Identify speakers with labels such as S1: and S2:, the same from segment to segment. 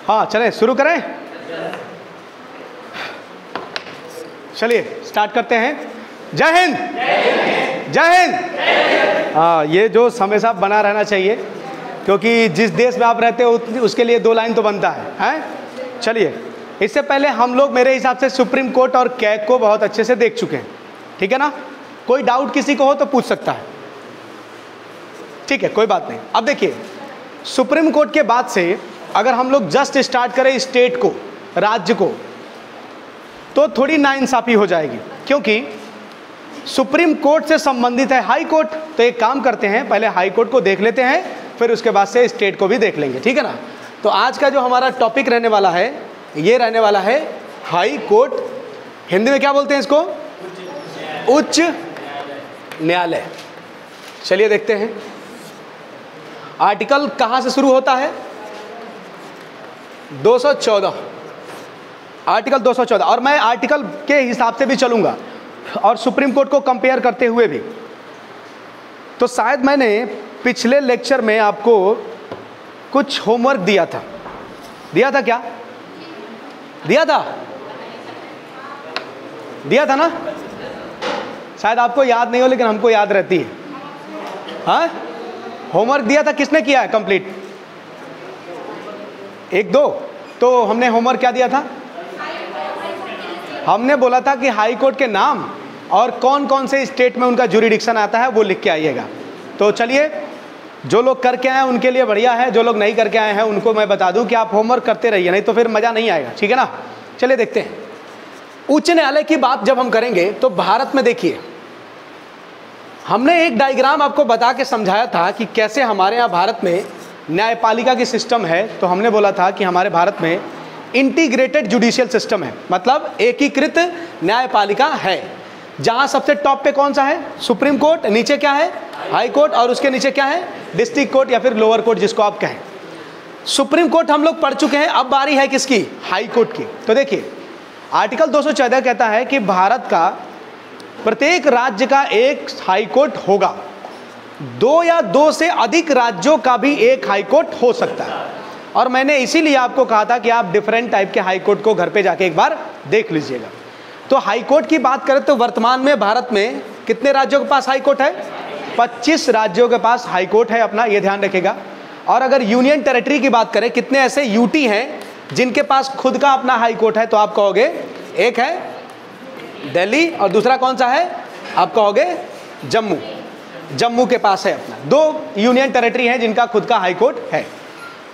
S1: हाँ चलें शुरू करें। चलिए स्टार्ट करते हैं। जय हिंद, जय हिंद। हाँ, ये जो हमेशा बना रहना चाहिए, क्योंकि जिस देश में आप रहते हो उसके लिए 2 लाइन तो बनता है? चलिए, इससे पहले हम लोग मेरे हिसाब से सुप्रीम कोर्ट और कैग को बहुत अच्छे से देख चुके हैं, ठीक है ना? कोई डाउट किसी को हो तो पूछ सकता है, ठीक है, कोई बात नहीं। अब देखिए, सुप्रीम कोर्ट के बाद से अगर हम लोग जस्ट स्टार्ट करें स्टेट को, राज्य को, तो थोड़ी नाइंसाफी हो जाएगी, क्योंकि सुप्रीम कोर्ट से संबंधित है हाई कोर्ट। तो एक काम करते हैं, पहले हाई कोर्ट को देख लेते हैं, फिर उसके बाद से स्टेट को भी देख लेंगे, ठीक है ना? तो आज का जो हमारा टॉपिक रहने वाला है, ये रहने वाला है हाई कोर्ट। हिंदी में क्या बोलते हैं इसको? उच्च न्यायालय। चलिए देखते हैं आर्टिकल कहाँ से शुरू होता है। 214, आर्टिकल 214। और मैं आर्टिकल के हिसाब से भी चलूंगा और सुप्रीम कोर्ट को कंपेयर करते हुए भी। तो शायद मैंने पिछले लेक्चर में आपको कुछ होमवर्क दिया था। दिया था क्या? दिया था? दिया था ना? शायद आपको याद नहीं हो, लेकिन हमको याद रहती है। हाँ, होमवर्क दिया था, किसने किया है कंप्लीट? 1-2। तो हमने होमवर्क क्या दिया था? हमने बोला था कि हाई कोर्ट के नाम और कौन कौन से स्टेट में उनका ज्यूरिडिक्शन आता है वो लिख के आइएगा। तो चलिए, जो लोग करके आए हैं उनके लिए बढ़िया है, जो लोग नहीं करके आए हैं उनको मैं बता दूं कि आप होमवर्क करते रहिए, नहीं तो फिर मज़ा नहीं आएगा, ठीक है ना? चलिए देखते हैं। उच्च न्यायालय की बात जब हम करेंगे तो भारत में देखिए, हमने एक डायग्राम आपको बता के समझाया था कि कैसे हमारे यहाँ भारत में न्यायपालिका की सिस्टम है। तो हमने बोला था कि हमारे भारत में इंटीग्रेटेड जुडिशियल सिस्टम है, मतलब एकीकृत न्यायपालिका है, जहां सबसे टॉप पे कौन सा है? सुप्रीम कोर्ट, नीचे क्या है? हाई कोर्ट, और उसके नीचे क्या है? डिस्ट्रिक्ट कोर्ट या फिर लोअर कोर्ट जिसको आप कहें। सुप्रीम कोर्ट हम लोग पढ़ चुके हैं, अब बारी है किसकी? हाई कोर्ट की। तो देखिए, आर्टिकल 214 कहता है कि भारत का प्रत्येक राज्य का एक हाई कोर्ट होगा। 2 या 2 से अधिक राज्यों का भी एक हाई कोर्ट हो सकता है। और मैंने इसीलिए आपको कहा था कि आप डिफरेंट टाइप के हाई कोर्ट को घर पे जाके एक बार देख लीजिएगा। तो हाई कोर्ट की बात करें तो वर्तमान में भारत में कितने राज्यों के पास हाई कोर्ट है? 25 राज्यों के पास हाई कोर्ट है अपना, ये ध्यान रखेगा। और अगर यूनियन टेरिटरी की बात करें, कितने ऐसे यूटी हैं जिनके पास खुद का अपना हाई कोर्ट है? तो आप कहोगे एक है दिल्ली और दूसरा कौन सा है? आप कहोगे जम्मू। जम्मू के पास है अपना। 2 यूनियन टेरिटरी हैं जिनका खुद का हाई कोर्ट है।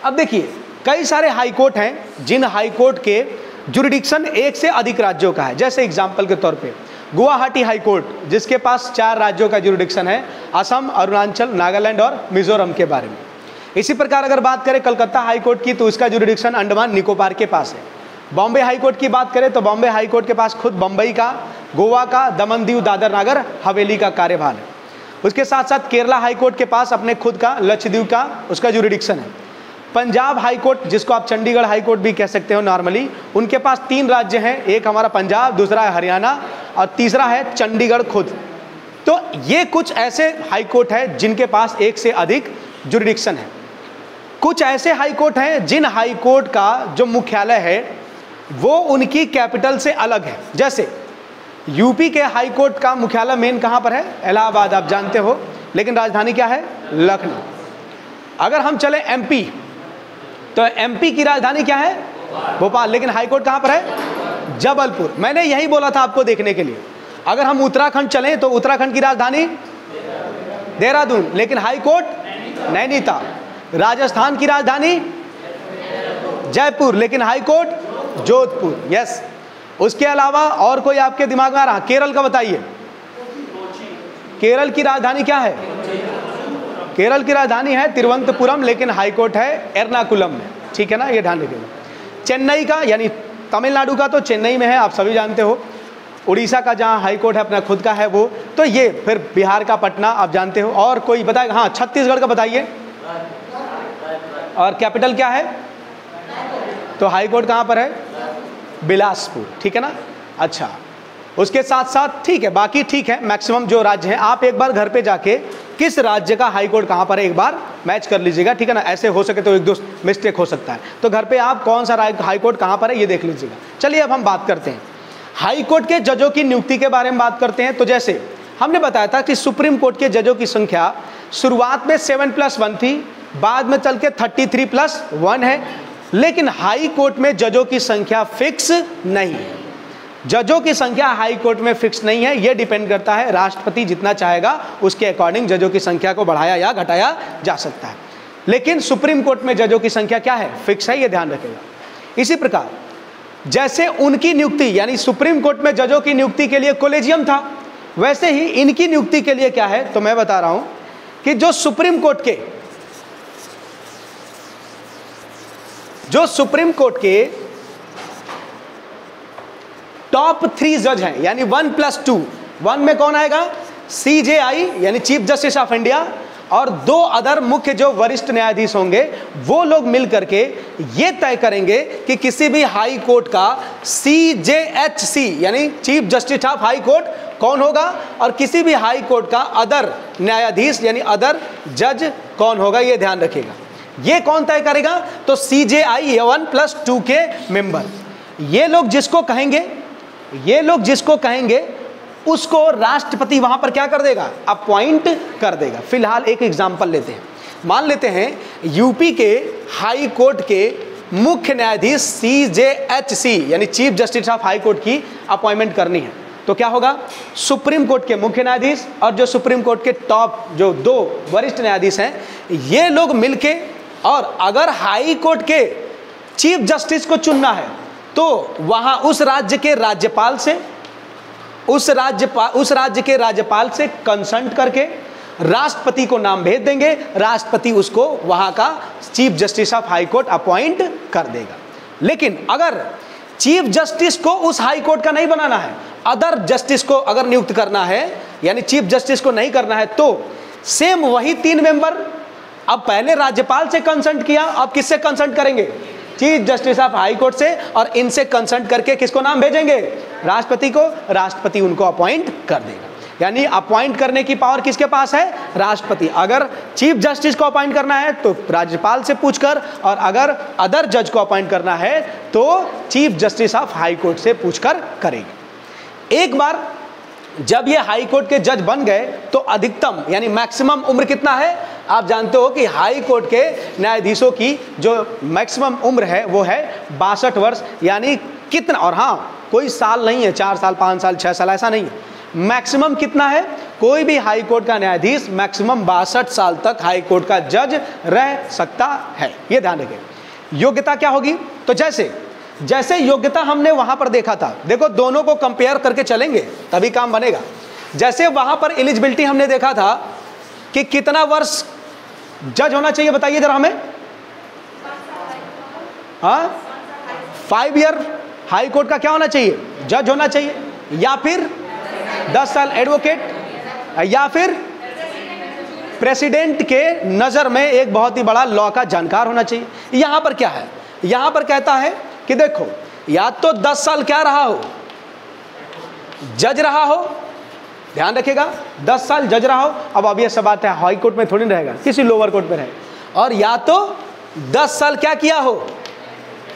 S1: अब देखिए, कई सारे हाई कोर्ट हैं जिन हाई कोर्ट के जुरिडिक्शन 1 से अधिक राज्यों का है। जैसे एग्जाम्पल के तौर पे गुवाहाटी हाई कोर्ट, जिसके पास 4 राज्यों का जुरिडिक्शन है, असम, अरुणाचल, नागालैंड और मिजोरम के बारे में। इसी प्रकार अगर बात करें कलकत्ता हाई कोर्ट की, तो इसका जुरिडिक्शन अंडमान निकोबार के पास है। बॉम्बे हाई कोर्ट की बात करें तो बॉम्बे हाई कोर्ट के पास खुद बम्बई का, गोवा का, दमन दीव दादर नागर हवेली का कार्यभार है। उसके साथ साथ केरला हाई कोर्ट के पास अपने खुद का लक्षद्वीप का उसका जुरिडिक्शन है। पंजाब हाई कोर्ट, जिसको आप चंडीगढ़ हाई कोर्ट भी कह सकते हो नॉर्मली, उनके पास 3 राज्य हैं, एक हमारा पंजाब, दूसरा है हरियाणा और तीसरा है चंडीगढ़ खुद। तो ये कुछ ऐसे हाई कोर्ट है जिनके पास 1 से अधिक जुरिडिक्शन है। कुछ ऐसे हाई कोर्ट हैं जिन हाई कोर्ट का जो मुख्यालय है वो उनकी कैपिटल से अलग है। जैसे यूपी के हाई कोर्ट का मुख्यालय मेन कहाँ पर है? इलाहाबाद, आप जानते हो, लेकिन राजधानी क्या है? लखनऊ। अगर हम चले एमपी, तो एमपी की राजधानी क्या है? भोपाल, लेकिन हाई कोर्ट कहाँ पर है? जबलपुर। मैंने यही बोला था आपको देखने के लिए। अगर हम उत्तराखंड चलें तो उत्तराखंड की राजधानी देहरादून, लेकिन हाई कोर्ट नैनीताल। राजस्थान की राजधानी जयपुर, लेकिन हाई कोर्ट जोधपुर। यस। उसके अलावा और कोई आपके दिमाग में आ रहा? केरल का बताइए। केरल की राजधानी क्या है? केरल की राजधानी है तिरुवनंतपुरम, लेकिन हाई कोर्ट है एर्नाकुलम में, ठीक है ना? ये ध्यान रखिएगा। चेन्नई का, यानी तमिलनाडु का तो चेन्नई में है, आप सभी जानते हो। उड़ीसा का जहाँ हाई कोर्ट है अपना खुद का है वो। तो ये फिर बिहार का पटना, आप जानते हो। और कोई बताएगा? हाँ, छत्तीसगढ़ का बताइए। और कैपिटल क्या है? तो हाई कोर्ट कहाँ पर है? बिलासपुर, ठीक है ना? अच्छा, उसके साथ साथ ठीक है, बाकी ठीक है, मैक्सिमम जो राज्य हैं। आप एक बार घर पे जाके किस राज्य का हाई कोर्ट कहाँ पर है, एक बार मैच कर लीजिएगा, ठीक है ना। ऐसे हो सके तो एक दो मिस्टेक हो सकता है, तो घर पे आप कौन सा हाई कोर्ट कहाँ पर है ये देख लीजिएगा। चलिए अब हम बात करते हैं हाई कोर्ट के जजों की नियुक्ति के बारे में बात करते हैं। तो जैसे हमने बताया था कि सुप्रीम कोर्ट के जजों की संख्या शुरुआत में 7+1 थी, बाद में चल के 33+1 है, लेकिन हाई कोर्ट में जजों की संख्या फिक्स नहीं है। जजों की संख्या हाई कोर्ट में फिक्स नहीं है, यह डिपेंड करता है राष्ट्रपति जितना चाहेगा उसके अकॉर्डिंग जजों की संख्या को बढ़ाया या घटाया जा सकता है। लेकिन सुप्रीम कोर्ट में जजों की संख्या क्या है, फिक्स है, यह ध्यान रखेगा। इसी प्रकार जैसे उनकी नियुक्ति यानी सुप्रीम कोर्ट में जजों की नियुक्ति के लिए कॉलेजियम था, वैसे ही इनकी नियुक्ति के लिए क्या है, तो मैं बता रहा हूं कि जो सुप्रीम कोर्ट के टॉप 3 जज हैं, यानी 1+2, 1 में कौन आएगा, CJI यानी चीफ जस्टिस ऑफ इंडिया, और 2 अदर मुख्य जो वरिष्ठ न्यायाधीश होंगे वो लोग मिल करके ये तय करेंगे कि किसी भी हाई कोर्ट का CJHC यानी chief justice of high court कौन होगा, और किसी भी हाई कोर्ट का अदर न्यायाधीश यानी अदर जज कौन होगा, ये ध्यान रखिएगा। ये कौन तय करेगा, तो CJI 1+2 के मेंबर, ये लोग जिसको कहेंगे उसको राष्ट्रपति वहां पर क्या कर देगा, अपॉइंट कर देगा। फिलहाल एक एग्जांपल लेते हैं, मान लेते हैं यूपी के हाई कोर्ट के मुख्य न्यायाधीश CJHC यानी chief justice of high court की अपॉइंटमेंट करनी है, तो क्या होगा, सुप्रीम कोर्ट के मुख्य न्यायाधीश और जो सुप्रीम कोर्ट के टॉप जो 2 वरिष्ठ न्यायाधीश हैं, ये लोग मिलके, और अगर हाई कोर्ट के चीफ जस्टिस को चुनना है तो वहां उस राज्य के राज्यपाल से कंसल्ट करके राष्ट्रपति को नाम भेज देंगे, राष्ट्रपति उसको वहां का chief justice of high court appoint कर देगा। लेकिन अगर चीफ जस्टिस को उस हाई कोर्ट का नहीं बनाना है, अदर जस्टिस को अगर नियुक्त करना है यानी चीफ जस्टिस को नहीं करना है, तो सेम वही 3 मेंबर, अब पहले राज्यपाल से कंसल्ट किया, अब किससे कंसल्ट करेंगे, chief justice of high court से, और इनसे कंसल्ट करके किसको नाम भेजेंगे, राष्ट्रपति को, राष्ट्रपति उनको अपॉइंट कर देगा। यानी अपॉइंट करने की पावर किसके पास है, राष्ट्रपति। अगर चीफ जस्टिस को अपॉइंट करना है तो राज्यपाल से पूछकर, और अगर अदर जज को अपॉइंट करना है तो chief justice of high court से पूछकर करेगा। एक बार जब ये हाई कोर्ट के जज बन गए तो अधिकतम यानी मैक्सिमम उम्र कितना है, आप जानते हो कि हाई कोर्ट के न्यायाधीशों की जो मैक्सिमम उम्र है वो है 62 वर्ष, यानी कितना, और हाँ कोई साल नहीं है, 4 साल 5 साल 6 साल ऐसा नहीं है, मैक्सिमम कितना है, कोई भी हाई कोर्ट का न्यायाधीश मैक्सिमम 62 साल तक हाई कोर्ट का जज रह सकता है, ये ध्यान रखें। योग्यता क्या होगी, तो जैसे योग्यता हमने वहां पर देखा था, देखो दोनों को कंपेयर करके चलेंगे तभी काम बनेगा। जैसे वहां पर एलिजिबिलिटी हमने देखा था कि कितना वर्ष जज होना चाहिए, बताइए जरा हमें, हाँ 5 ईयर हाई कोर्ट का क्या होना चाहिए, जज होना चाहिए, या फिर 10 साल एडवोकेट, या फिर प्रेसिडेंट के नजर में एक बहुत ही बड़ा लॉ का जानकार होना चाहिए। यहां पर क्या है, यहां पर कहता है कि देखो या तो 10 साल क्या रहा हो, जज रहा हो, ध्यान रखिएगा 10 साल जज रहा हो, अब ये सब बात है हाई कोर्ट में थोड़ी ना रहेगा, किसी लोअर कोर्ट में रहे, और या तो 10 साल क्या किया हो,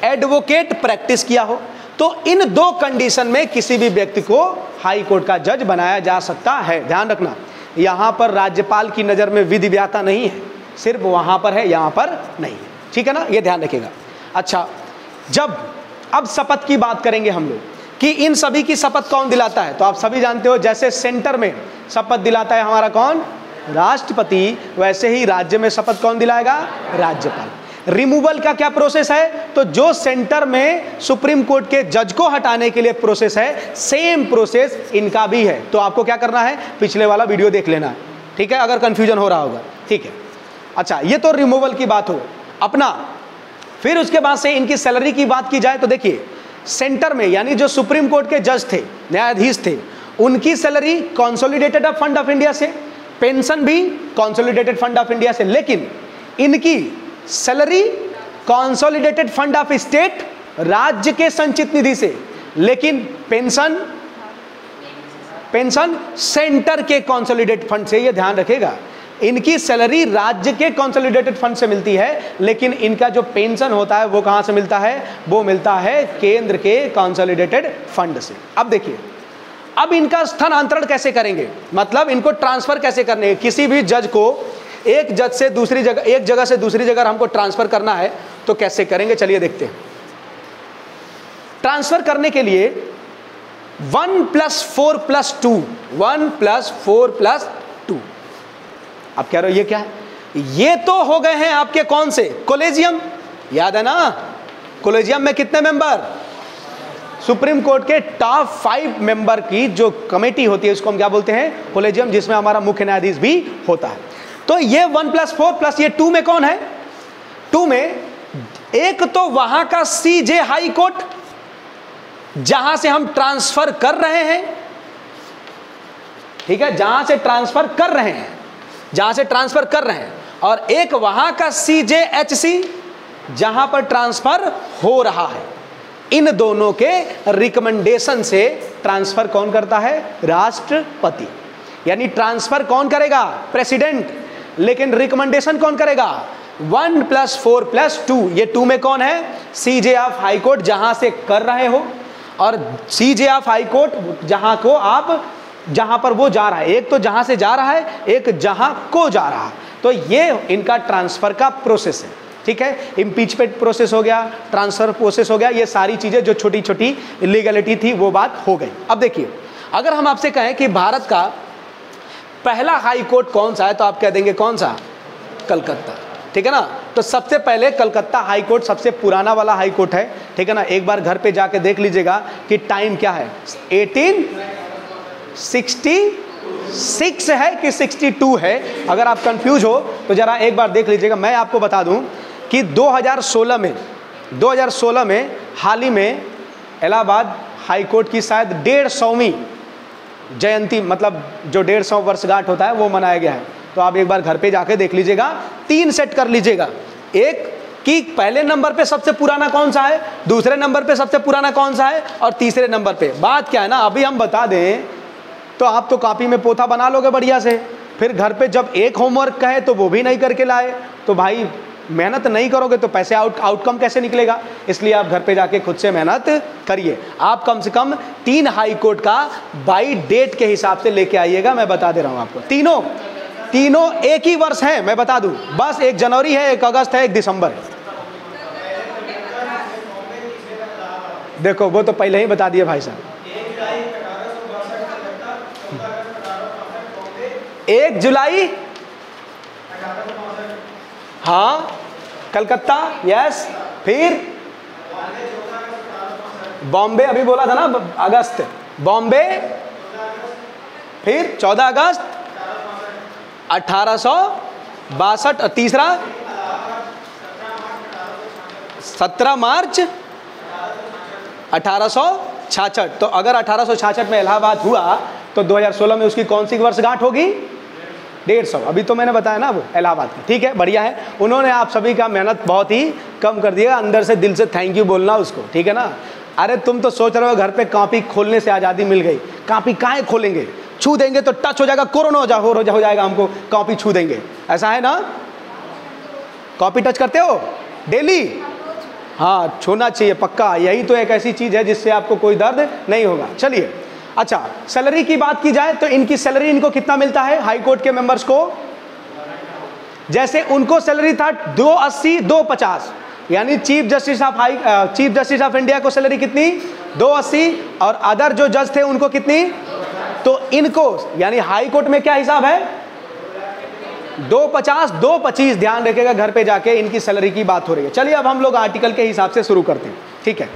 S1: एडवोकेट प्रैक्टिस किया हो। तो इन 2 कंडीशन में किसी भी व्यक्ति को हाई कोर्ट का जज बनाया जा सकता है। ध्यान रखना, यहां पर राज्यपाल की नजर में विधि व्याता नहीं है, सिर्फ वहां पर है, यहां पर नहीं है, ठीक है ना, ये ध्यान रखिएगा। अच्छा, जब अब शपथ की बात करेंगे हम लोग कि इन सभी की शपथ कौन दिलाता है, तो आप सभी जानते हो जैसे सेंटर में शपथ दिलाता है हमारा कौन, राष्ट्रपति, वैसे ही राज्य में शपथ कौन दिलाएगा, राज्यपाल। रिमूवल का क्या प्रोसेस है, तो जो सेंटर में सुप्रीम कोर्ट के जज को हटाने के लिए प्रोसेस है, सेम प्रोसेस इनका भी है। तो आपको क्या करना है, पिछले वाला वीडियो देख लेना है, ठीक है, अगर कंफ्यूजन हो रहा होगा, ठीक है। अच्छा, ये तो रिमूवल की बात हो अपना। फिर उसके बाद से इनकी सैलरी की बात की जाए तो देखिए, सेंटर में यानी जो सुप्रीम कोर्ट के जज थे, न्यायाधीश थे, उनकी salary consolidated fund of India से, पेंशन भी कंसोलिडेटेड फंड ऑफ इंडिया से, लेकिन इनकी salary consolidated fund of state, राज्य के संचित निधि से, लेकिन पेंशन सेंटर के कंसोलिडेटेड फंड से। ये ध्यान रखेगा, इनकी सैलरी राज्य के कंसोलिडेटेड फंड से मिलती है, लेकिन इनका जो पेंशन होता है वो कहां से मिलता है? वो मिलता है केंद्र के कंसोलिडेटेड फंड से। अब देखिए, अब इनका स्थानांतरण कैसे करेंगे, मतलब इनको ट्रांसफर कैसे करने हैं। किसी भी जज को एक जज से दूसरी जगह, एक जगह से दूसरी जगह हमको ट्रांसफर करना है तो कैसे करेंगे, चलिए देखते हैं। ट्रांसफर करने के लिए 1 + 4 + 2, 1 + 4 + 2। अब कह रहे हो ये क्या है? ये तो हो गए हैं आपके कौन से? कॉलेजियम, याद है ना? कॉलेजियम में कितने मेंबर? सुप्रीम कोर्ट के टॉप 5 मेंबर की जो कमेटी होती है उसको हम क्या बोलते हैं? कॉलेजियम, जिसमें हमारा मुख्य न्यायाधीश भी होता है। तो ये 1 + 4 + ये 2 में कौन है? 2 में एक तो वहां का CJ हाई कोर्ट जहां से हम ट्रांसफर कर रहे हैं, ठीक है, जहां से ट्रांसफर कर रहे हैं, जहां से ट्रांसफर कर रहे हैं, और एक वहां का CJHC जहां पर ट्रांसफर हो रहा है। इन दोनों के रिकमेंडेशन से ट्रांसफर कौन करता है? राष्ट्रपति। यानी ट्रांसफर कौन करेगा? प्रेसिडेंट। लेकिन रिकमेंडेशन कौन करेगा? 1 + 4 + 2। ये 2 में कौन है? CJ ऑफ हाई कोर्ट जहां से कर रहे हो, और CJ ऑफ हाई कोर्ट जहां को आप, जहां पर वो जा रहा है। एक तो जहां से जा रहा है, एक जहां को जा रहा है। तो ये इनका ट्रांसफर का प्रोसेस है, ठीक है। इम्पीचमेंट प्रोसेस हो गया, ट्रांसफर प्रोसेस हो गया, ये सारी चीजें जो छोटी छोटी इलीगलिटी थी वो बात हो गई। अब देखिए, अगर हम आपसे कहें कि भारत का पहला हाई कोर्ट कौन सा है, तो आप कह देंगे कौन सा? कलकत्ता, ठीक है ना। तो सबसे पहले कलकत्ता हाई कोर्ट सबसे पुराना वाला हाई कोर्ट है, ठीक है ना। एक बार घर पे जाके देख लीजिएगा कि टाइम क्या है, 1866 है कि 62 है। अगर आप कंफ्यूज हो तो जरा एक बार देख लीजिएगा। मैं आपको बता दूं कि 2016 में हाल ही में इलाहाबाद हाई कोर्ट की शायद 150वीं जयंती, मतलब जो 150 वर्षगांठ होता है वो मनाया गया है। तो आप एक बार घर पे जाके देख लीजिएगा, 3 सेट कर लीजिएगा। एक कि पहले नंबर पे सबसे पुराना कौन सा है, दूसरे नंबर पे सबसे पुराना कौन सा है, और तीसरे नंबर पे। बात क्या है ना, अभी हम बता दें तो आप तो कॉपी में पोथा बना लोगे बढ़िया से, फिर घर पे जब एक होमवर्क कहे तो वो भी नहीं करके लाए, तो भाई मेहनत नहीं करोगे तो पैसे आउटकम कैसे निकलेगा। इसलिए आप घर पे जाके खुद से मेहनत करिए। आप कम से कम 3 हाई कोर्ट का बाई डेट के हिसाब से लेके आइएगा। मैं बता दे रहा हूं आपको, तीनों एक ही वर्ष है, मैं बता दूं। बस 1 जनवरी है, 1 अगस्त है, 1 दिसंबर है। देखो वो तो पहले ही बता दिए भाई साहब। 1 जुलाई, हाँ कलकत्ता, यस। फिर बॉम्बे, अभी बोला था ना अगस्त, बॉम्बे। फिर 14 अगस्त 1862, और तीसरा 17 मार्च 1866। तो अगर 1866 में इलाहाबाद हुआ तो 2016 में उसकी कौन सी वर्षगांठ होगी? 150। अभी तो मैंने बताया ना वो इलाहाबाद की, ठीक है, बढ़िया है। उन्होंने आप सभी का मेहनत बहुत ही कम कर दिया। अंदर से दिल से थैंक यू बोलना उसको, ठीक है ना। अरे तुम तो सोच रहे हो घर पे कॉपी खोलने से आज़ादी मिल गई। कॉपी काहे खोलेंगे, छू देंगे तो टच हो जाएगा, कोरोना हो जाएगा हमको, कॉपी छू देंगे, ऐसा है ना। कॉपी टच करते हो डेली? हाँ, छूना चाहिए पक्का। यही तो एक ऐसी चीज़ है जिससे आपको कोई दर्द नहीं होगा। चलिए, अच्छा, सैलरी की बात की जाए तो इनकी सैलरी, इनको कितना मिलता है हाई कोर्ट के मेंबर्स को? जैसे उनको सैलरी था 280, 250, यानी चीफ जस्टिस ऑफ इंडिया को सैलरी कितनी? 280, और अदर जो जज थे उनको कितनी? तो इनको यानी हाई कोर्ट में क्या हिसाब है? 250, 225। ध्यान रखिएगा, घर पे जाके इनकी सैलरी की बात हो रही है। चलिए अब हम लोग आर्टिकल के हिसाब से शुरू करते हैं, ठीक है।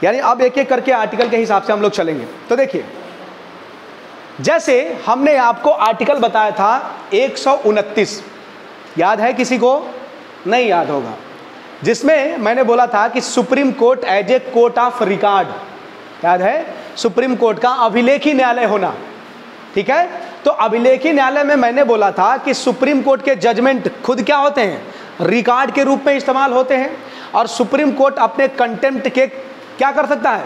S1: यानी अब एक एक करके आर्टिकल के हिसाब से हम लोग चलेंगे। तो देखिए, जैसे हमने आपको आर्टिकल बताया था 129, याद है किसी को? नहीं याद होगा। जिसमें मैंने बोला था कि supreme court as a court of record, याद है? सुप्रीम कोर्ट का अभिलेखी न्यायालय होना, ठीक है। तो अभिलेखी न्यायालय में मैंने बोला था कि सुप्रीम कोर्ट के जजमेंट खुद क्या होते हैं? रिकॉर्ड के रूप में इस्तेमाल होते हैं। और सुप्रीम कोर्ट अपने कंटेम्प्ट के क्या कर सकता है?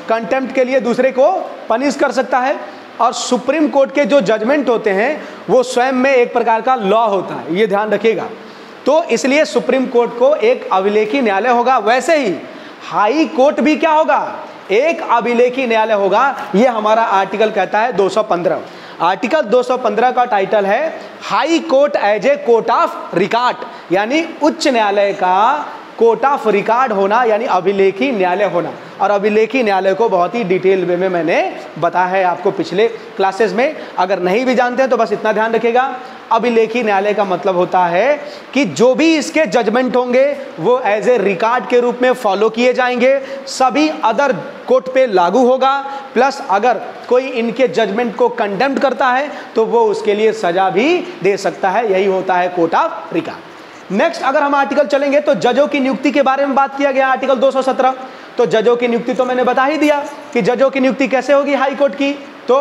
S1: कंटेम्प्ट के लिए दूसरे को पनिश कर सकता है। और सुप्रीम कोर्ट के जो जजमेंट होते हैं वो स्वयं में एक प्रकार का लॉ होता है, ये ध्यान रखिएगा। तो इसलिए सुप्रीम कोर्ट को एक अभिलेखी न्यायालय होगा, वैसे ही हाई कोर्ट भी क्या होगा, एक अभिलेखी न्यायालय होगा। ये हमारा आर्टिकल कहता है 215। आर्टिकल 215 का टाइटल है high court as a court of record, यानी उच्च न्यायालय का कोर्ट ऑफ रिकॉर्ड होना, यानी अभिलेखी न्यायालय होना। और अभिलेखी न्यायालय को बहुत ही डिटेल वे में मैंने बताया है आपको पिछले क्लासेस में। अगर नहीं भी जानते हैं तो बस इतना ध्यान रखिएगा, अभिलेखी न्यायालय का मतलब होता है कि जो भी इसके जजमेंट होंगे वो एज ए रिकॉर्ड के रूप में फॉलो किए जाएंगे, सभी अदर कोर्ट पे लागू होगा, प्लस अगर कोई इनके जजमेंट को कंडेम्ड करता है तो वो उसके लिए सजा भी दे सकता है। यही होता है कोर्ट ऑफ रिकॉर्ड। नेक्स्ट अगर हम आर्टिकल चलेंगे तो जजों की नियुक्ति के बारे में बात किया गया आर्टिकल 217। तो जजों की नियुक्ति तो मैंने बता ही दिया कि जजों की नियुक्ति कैसे होगी हाई कोर्ट की। तो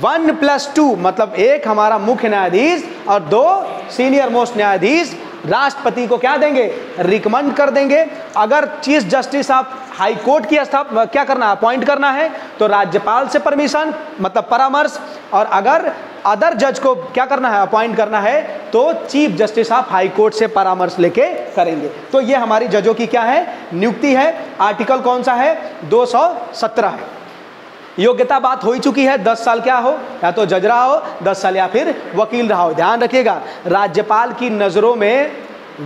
S1: 1+2 मतलब एक हमारा मुख्य न्यायाधीश और 2 सीनियर मोस्ट न्यायाधीश राष्ट्रपति को क्या देंगे, रिकमेंड कर देंगे। अगर chief justice of high court की क्या करना है, अपॉइंट करना है तो राज्यपाल से परमिशन मतलब परामर्श, और अगर अदर जज को क्या करना है, अपॉइंट करना है तो chief justice of high court से परामर्श लेके करेंगे। तो ये हमारी जजों की क्या है, नियुक्ति है। आर्टिकल कौन सा है, 217 है। योग्यता बात हो ही चुकी है, 10 साल क्या हो, या तो जज रहा हो 10 साल या फिर वकील रहा हो। ध्यान रखिएगा राज्यपाल की नज़रों में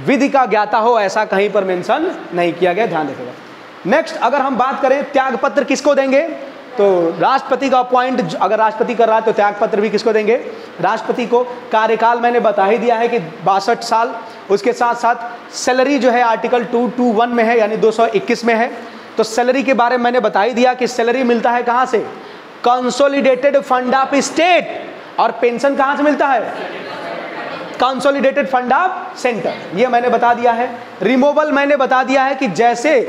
S1: विधि का ज्ञाता हो ऐसा कहीं पर मेंशन नहीं किया गया, ध्यान रखिएगा। नेक्स्ट अगर हम बात करें त्याग पत्र किसको देंगे, तो राष्ट्रपति का अपॉइंट अगर राष्ट्रपति कर रहा है तो त्याग पत्र भी किसको देंगे, राष्ट्रपति को। कार्यकाल मैंने बता ही दिया है कि 62 साल। उसके साथ साथ सैलरी जो है आर्टिकल 221 में है, यानी 221 में है। तो सैलरी के बारे में मैंने बता ही दिया कि सैलरी मिलता है कहाँ से, कंसोलिडेटेड फंड ऑफ स्टेट, और पेंशन कहाँ से मिलता है, कंसोलिडेटेड फंड ऑफ सेंटर, ये मैंने बता दिया है। रिमूवल मैंने बता दिया है कि जैसे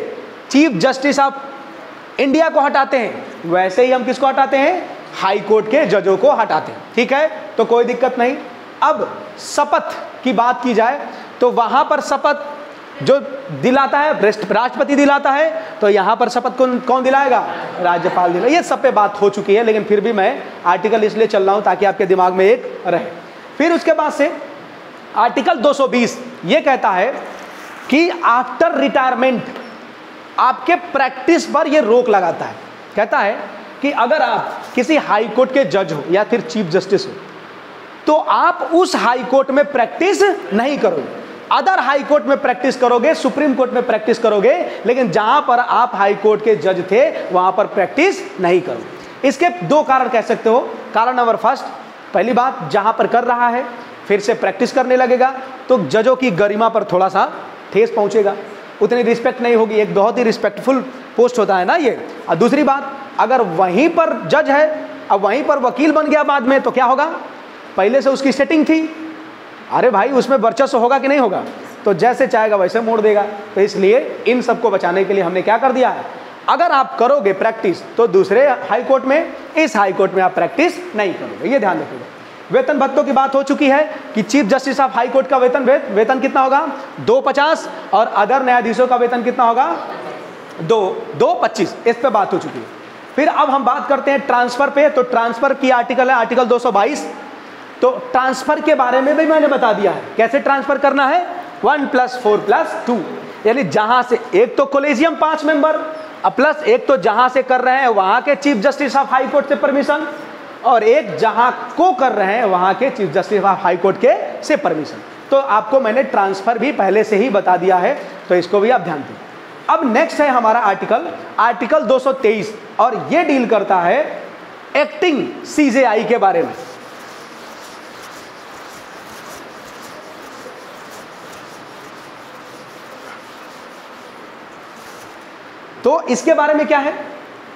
S1: चीफ जस्टिस ऑफ इंडिया को हटाते हैं वैसे ही हम किसको हटाते हैं, हाई कोर्ट के जजों को हटाते हैं। ठीक है, तो कोई दिक्कत नहीं। अब शपथ की बात की जाए तो वहां पर शपथ जो दिलाता है राष्ट्रपति दिलाता है, तो यहाँ पर शपथ कौन दिलाएगा, राज्यपाल दिलाएगा। ये सब पे बात हो चुकी है, लेकिन फिर भी मैं आर्टिकल इसलिए चल रहा हूँ ताकि आपके दिमाग में एक रहे। फिर उसके बाद से आर्टिकल 220 ये कहता है कि आफ्टर रिटायरमेंट आपके प्रैक्टिस पर ये रोक लगाता है। कहता है कि अगर आप किसी हाई कोर्ट के जज हो या फिर चीफ जस्टिस हो तो आप उस हाई कोर्ट में प्रैक्टिस नहीं करोगे, अदर हाई कोर्ट में प्रैक्टिस करोगे, सुप्रीम कोर्ट में प्रैक्टिस करोगे, लेकिन जहां पर आप हाई कोर्ट के जज थे वहां पर प्रैक्टिस नहीं करोगे। इसके 2 कारण कह सकते हो। कारण नंबर फर्स्ट, पहली बात, जहां पर कर रहा है फिर से प्रैक्टिस करने लगेगा तो जजों की गरिमा पर थोड़ा सा ठेस पहुंचेगा, उतनी रिस्पेक्ट नहीं होगी। एक बहुत ही रिस्पेक्टफुल पोस्ट होता है ना ये। और दूसरी बात, अगर वहीं पर जज है अब वहीं पर वकील बन गया बाद में तो क्या होगा, पहले से उसकी सेटिंग थी, अरे भाई उसमें वर्चस्व होगा कि नहीं होगा, तो जैसे चाहेगा वैसे मोड़ देगा। तो इसलिए इन सबको बचाने के लिए हमने क्या कर दिया है, अगर आप करोगे प्रैक्टिस तो दूसरे हाई कोर्ट में, इस हाई कोर्ट में आप प्रैक्टिस नहीं करोगे, ये ध्यान रखिएगा। वेतन भत्तों की बात हो चुकी है कि chief justice of high court का वेतन कितना होगा, 250, और अदर न्यायाधीशों का वेतन कितना होगा, 225। इस पे बात हो चुकी है। फिर अब हम बात करते हैं ट्रांसफर पे। तो ट्रांसफर की आर्टिकल है आर्टिकल 222। तो ट्रांसफर के बारे में भी मैंने बता दिया है, कैसे ट्रांसफर करना है, 1+4+2, यानी जहां से एक तो कोलेजियम 5 मेंबर प्लस एक तो जहां से कर रहे हैं वहां के chief justice of high court से परमिशन, और एक जहां को कर रहे हैं वहां के chief justice of high court के से परमिशन। तो आपको मैंने ट्रांसफर भी पहले से ही बता दिया है, तो इसको भी आप ध्यान दें। अब नेक्स्ट है हमारा आर्टिकल 223, और ये डील करता है एक्टिंग सीजेआई के बारे में। तो इसके बारे में क्या है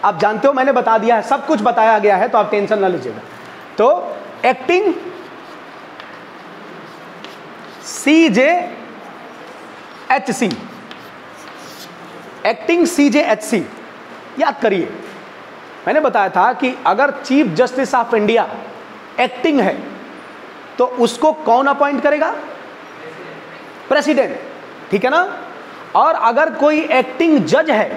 S1: आप जानते हो, मैंने बता दिया है, सब कुछ बताया गया है, तो आप टेंशन ना लीजिएगा। तो एक्टिंग CJHC, एक्टिंग CJHC याद करिए, मैंने बताया था कि अगर chief justice of India acting है तो उसको कौन अपॉइंट करेगा, प्रेसिडेंट, ठीक है ना। और अगर कोई एक्टिंग जज है,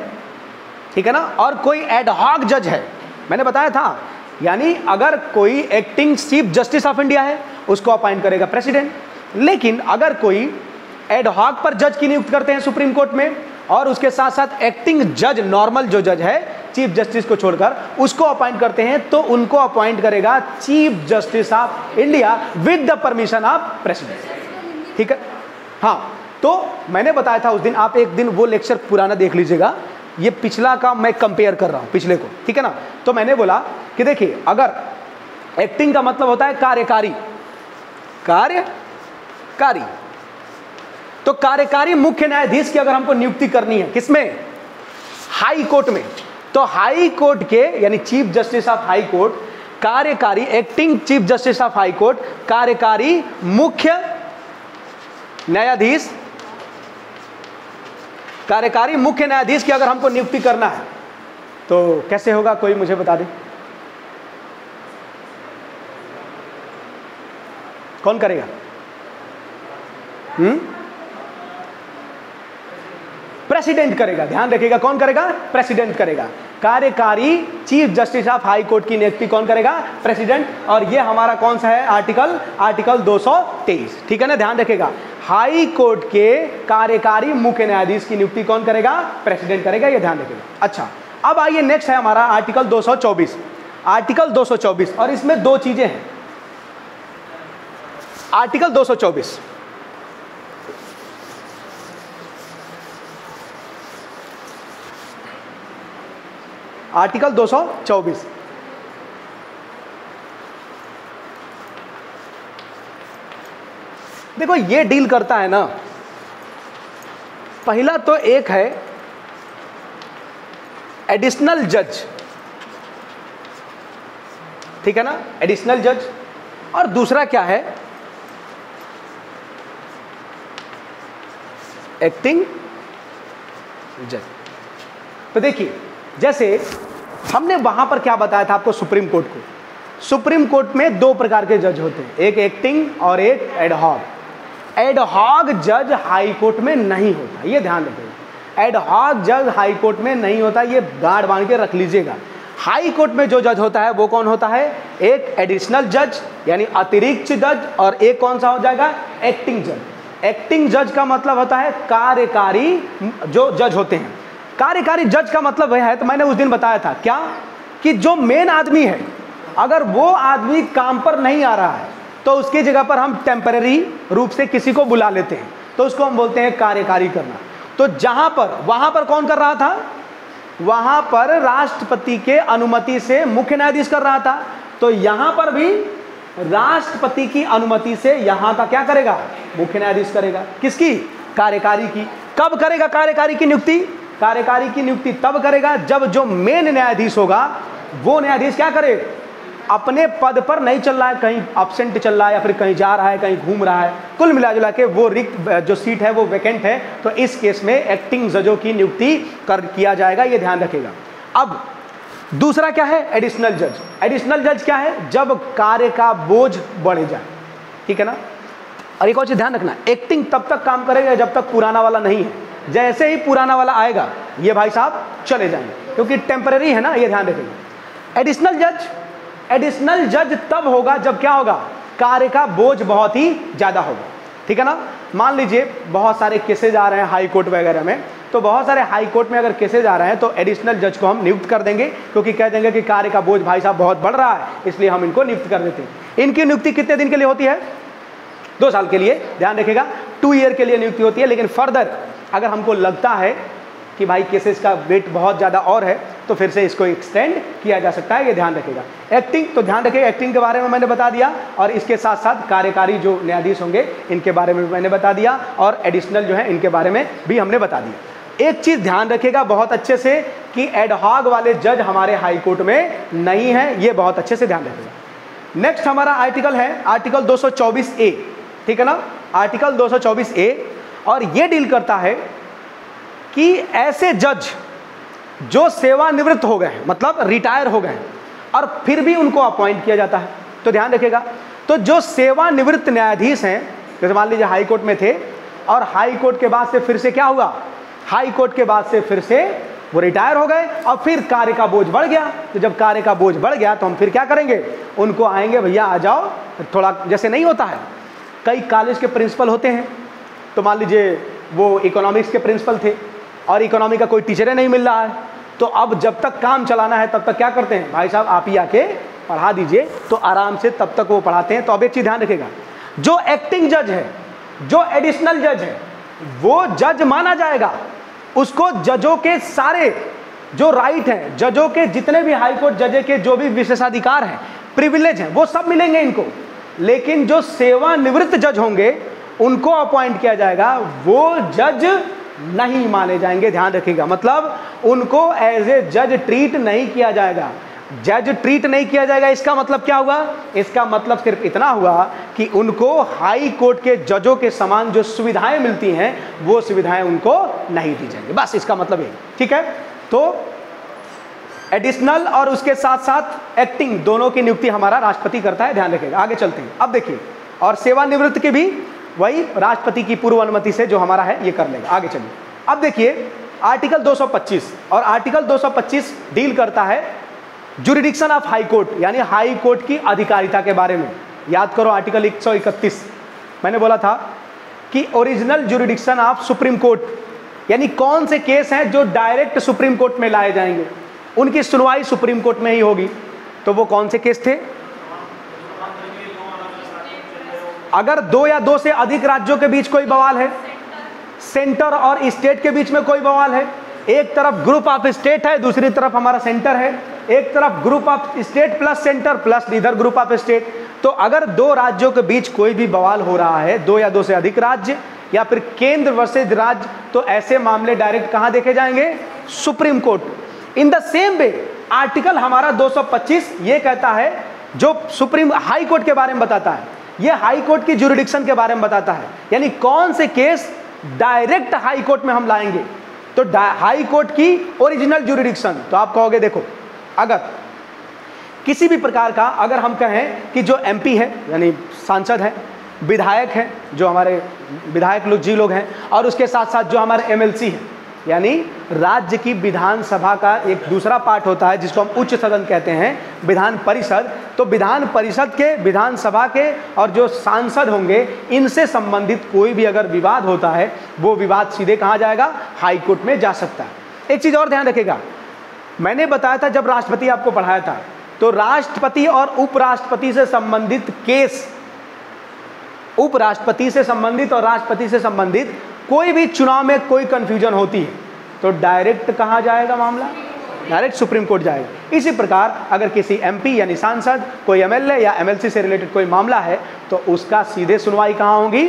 S1: ठीक है ना, और कोई एडहॉक जज है, मैंने बताया था यानी अगर कोई acting chief justice of India है उसको अपॉइंट करेगा प्रेसिडेंट, लेकिन अगर कोई एड हॉक पर जज की नियुक्त करते हैं सुप्रीम कोर्ट में और उसके साथ साथ एक्टिंग जज, नॉर्मल जो जज है चीफ जस्टिस को छोड़कर उसको अपॉइंट करते हैं, तो उनको अपॉइंट करेगा chief justice of India with the permission of president. ठीक है, हाँ, तो मैंने बताया था उस दिन, आप एक दिन वो लेक्चर पुराना देख लीजिएगा, ये पिछला का मैं कंपेयर कर रहा हूं पिछले को, ठीक है ना। तो मैंने बोला कि देखिए, अगर एक्टिंग का मतलब होता है कार्यकारी, कार्यकारी, तो कार्यकारी मुख्य न्यायाधीश की अगर हमको नियुक्ति करनी है किसमें, हाई कोर्ट में, तो हाई कोर्ट के यानी chief justice of high court, कार्यकारी acting chief justice of high court, कार्यकारी मुख्य न्यायाधीश, कार्यकारी मुख्य न्यायाधीश की अगर हमको नियुक्ति करना है तो कैसे होगा, कोई मुझे बता दे, कौन करेगा? प्रेसिडेंट करेगा, ध्यान रखिएगा, कौन करेगा? प्रेसिडेंट करेगा। कार्यकारी chief justice of high court की नियुक्ति कौन करेगा? प्रेसिडेंट। और ये हमारा कौन सा है आर्टिकल 223, ठीक है ना, ध्यान रखिएगा। हाई कोर्ट के कार्यकारी मुख्य न्यायाधीश की नियुक्ति कौन करेगा? प्रेसिडेंट करेगा, ये ध्यान रखिएगा। अच्छा, अब आइए नेक्स्ट है हमारा आर्टिकल 224, आर्टिकल 224, और इसमें दो चीजें हैं। आर्टिकल 224, आर्टिकल 224 देखो, ये डील करता है ना, पहला तो एक है एडिशनल जज, ठीक है ना, एडिशनल जज, और दूसरा क्या है, एक्टिंग जज। तो देखिए, जैसे हमने वहां पर क्या बताया था आपको, सुप्रीम कोर्ट को, सुप्रीम कोर्ट में दो प्रकार के जज होते हैं, एक एक्टिंग और एक एड हॉक। एड हॉक जज हाई कोर्ट में नहीं होता, ये ध्यान रखिएगा, एड हॉक जज हाई कोर्ट में नहीं होता, ये गांठ बांध के रख लीजिएगा। हाई कोर्ट में जो जज होता है वो कौन होता है? एक एडिशनल जज यानी अतिरिक्त जज, और एक कौन सा हो जाएगा? एक्टिंग जज। एक्टिंग जज का मतलब होता है कार्यकारी जो जज होते हैं। कार्यकारी जज का मतलब वह है, तो मैंने उस दिन बताया था क्या, कि जो मेन आदमी है अगर वो आदमी काम पर नहीं आ रहा है तो उसकी जगह पर हम टेम्पररी रूप से किसी को बुला लेते हैं, तो उसको हम बोलते हैं कार्यकारी करना। तो जहां पर, वहां पर कौन कर रहा था? वहां पर राष्ट्रपति के अनुमति से मुख्य न्यायाधीश कर रहा था, तो यहां पर भी राष्ट्रपति की अनुमति से यहां का क्या करेगा? मुख्य न्यायाधीश करेगा। किसकी? कार्यकारी की। कब करेगा कार्यकारी की नियुक्ति? कार्यकारी की नियुक्ति तब करेगा जब जो मेन न्यायाधीश होगा वो न्यायाधीश क्या करे? अपने पद पर नहीं चल रहा है, कहीं एब्सेंट चल रहा है या फिर कहीं जा रहा है, कहीं घूम रहा है, कुल मिला जुला के वो रिक्त जो सीट है वो वैकेंट है, तो इस केस में एक्टिंग जजों की नियुक्ति किया जाएगा, ये ध्यान रखेगा। अब दूसरा क्या है? एडिशनल जज। एडिशनल जज क्या है? जब कार्य का बोझ बढ़ जाए, ठीक है ना। और एक और चीज ध्यान रखना, एक्टिंग तब तक काम करेगा जब तक पुराना वाला नहीं है, जैसे ही पुराना वाला आएगा ये भाई साहब चले जाएंगे, क्योंकि टेम्पररी है ना, ये ध्यान रखेंगे। एडिशनल जज तब होगा जब क्या होगा? कार्य का बोझ बहुत ही ज्यादा होगा, ठीक है ना। मान लीजिए बहुत सारे केसेज आ रहे हैं हाई कोर्ट वगैरह में, तो बहुत सारे हाई कोर्ट में अगर केसेज आ रहे हैं तो एडिशनल जज को हम नियुक्त कर देंगे, क्योंकि कह देंगे कि कार्य का बोझ भाई साहब बहुत बढ़ रहा है, इसलिए हम इनको नियुक्त कर देते हैं। इनकी नियुक्ति कितने दिन के लिए होती है? 2 साल के लिए, ध्यान रखिएगा, 2 ईयर के लिए नियुक्ति होती है। लेकिन फर्दर अगर हमको लगता है कि भाई केसेस का वेट बहुत ज़्यादा और है तो फिर से इसको एक्सटेंड किया जा सकता है, ये ध्यान रखिएगा। एक्टिंग, तो ध्यान रखिएगा, एक्टिंग के बारे में मैंने बता दिया, और इसके साथ साथ कार्यकारी जो न्यायाधीश होंगे इनके बारे में भी मैंने बता दिया, और एडिशनल जो है इनके बारे में भी हमने बता दिया। एक चीज़ ध्यान रखिएगा बहुत अच्छे से कि एड हॉक वाले जज हमारे हाई कोर्ट में नहीं है, ये बहुत अच्छे से ध्यान रखिएगा। नेक्स्ट हमारा आर्टिकल है आर्टिकल 224A, ठीक है ना, आर्टिकल 224A, और ये डील करता है कि ऐसे जज जो सेवानिवृत्त हो गए हैं, मतलब रिटायर हो गए हैं, और फिर भी उनको अपॉइंट किया जाता है। तो ध्यान रखिएगा, तो जो सेवानिवृत्त न्यायाधीश हैं, जैसे मान लीजिए हाई कोर्ट में थे और हाई कोर्ट के बाद से फिर से क्या हुआ? हाई कोर्ट के बाद से फिर से वो रिटायर हो गए और फिर कार्य का बोझ बढ़ गया। तो जब कार्य का बोझ बढ़ गया तो हम फिर क्या करेंगे, उनको आएंगे, भैया आ जाओ थोड़ा, जैसे नहीं होता है कई कॉलेज के प्रिंसिपल होते हैं, तो मान लीजिए वो इकोनॉमिक्स के प्रिंसिपल थे और इकोनॉमी का कोई टीचर नहीं मिल रहा है, तो अब जब तक काम चलाना है तब तक क्या करते हैं, भाई साहब आप ही आके पढ़ा दीजिए, तो आराम से तब तक वो पढ़ाते हैं। तो अब एक चीज़ ध्यान रखिएगा, जो एक्टिंग जज है, जो एडिशनल जज है, वो जज माना जाएगा, उसको जजों के सारे जो राइट हैं, जजों के जितने भी हाई कोर्ट जज के जो भी विशेषाधिकार हैं, प्रिविलेज हैं, वो सब मिलेंगे इनको। लेकिन जो सेवानिवृत्त जज होंगे उनको अपॉइंट किया जाएगा, वो जज नहीं माने जाएंगे। ध्यान रखिएगा, मतलब उनको एज ए जज ट्रीट नहीं किया जाएगा। जज ट्रीट नहीं किया जाएगा, इसका मतलब क्या हुआ, इसका मतलब सिर्फ इतना हुआ कि उनको हाई कोर्ट के जजों के समान जो सुविधाएं मिलती हैं वो सुविधाएं उनको नहीं दी जाएंगी, बस इसका मतलब ये। ठीक है, तो एडिशनल और उसके साथ साथ एक्टिंग दोनों की नियुक्ति हमारा राष्ट्रपति करता है। ध्यान रखिएगा, आगे चलते हैं। अब देखिए, और सेवानिवृत्त के भी वही राष्ट्रपति की पूर्व अनुमति से जो हमारा है ये कर लेगा। आगे चलिए, अब देखिए आर्टिकल 225, और आर्टिकल 225 डील करता है जुरिडिक्शन ऑफ हाई कोर्ट, यानी हाई कोर्ट की अधिकारिता के बारे में। याद करो आर्टिकल 131 मैंने बोला था कि original jurisdiction of supreme court, यानी कौन से केस हैं जो डायरेक्ट सुप्रीम कोर्ट में लाए जाएंगे, उनकी सुनवाई सुप्रीम कोर्ट में ही होगी। तो वो कौन से केस थे, अगर 2 या 2 से अधिक राज्यों के बीच कोई बवाल है, सेंटर और स्टेट के बीच में कोई बवाल है, एक तरफ ग्रुप ऑफ स्टेट है, दूसरी तरफ हमारा सेंटर है, एक तरफ group of state plus centre plus इधर ग्रुप ऑफ स्टेट, तो अगर 2 राज्यों के बीच कोई भी बवाल हो रहा है, 2 या 2 से अधिक राज्य या फिर केंद्र वर्सेज राज्य, तो ऐसे मामले डायरेक्ट कहां देखे जाएंगे, supreme court. In the same way article हमारा 225 ये कहता है, जो सुप्रीम हाई कोर्ट के बारे में बताता है, ये हाई कोर्ट की जुरिडिक्शन के बारे में बताता है, यानी कौन से केस डायरेक्ट हाई कोर्ट में हम लाएंगे। तो हाई कोर्ट की ओरिजिनल जुरिडिक्शन, तो आप कहोगे देखो, अगर किसी भी प्रकार का, अगर हम कहें कि जो एमपी है यानी सांसद है, विधायक है, जो हमारे विधायक लोग जी लोग हैं, और उसके साथ साथ जो हमारे एमएलसी हैं, यानी राज्य की विधानसभा का एक दूसरा पार्ट होता है जिसको हम उच्च सदन कहते हैं, विधान परिषद। तो विधान परिषद के, विधानसभा के और जो सांसद होंगे, इनसे संबंधित कोई भी अगर विवाद होता है, वो विवाद सीधे कहाँ जाएगा, हाई कोर्ट में जा सकता है। एक चीज़ और ध्यान रखिएगा, मैंने बताया था जब राष्ट्रपति आपको पढ़ाया था, तो राष्ट्रपति और उपराष्ट्रपति से संबंधित केस, उपराष्ट्रपति से संबंधित और राष्ट्रपति से संबंधित कोई भी चुनाव में कोई कंफ्यूजन होती है तो डायरेक्ट कहाँ जाएगा मामला, डायरेक्ट सुप्रीम कोर्ट जाएगा। इसी प्रकार अगर किसी एमपी यानी सांसद, कोई एमएलए या एमएलसी से रिलेटेड कोई मामला है तो उसका सीधे सुनवाई कहाँ होगी,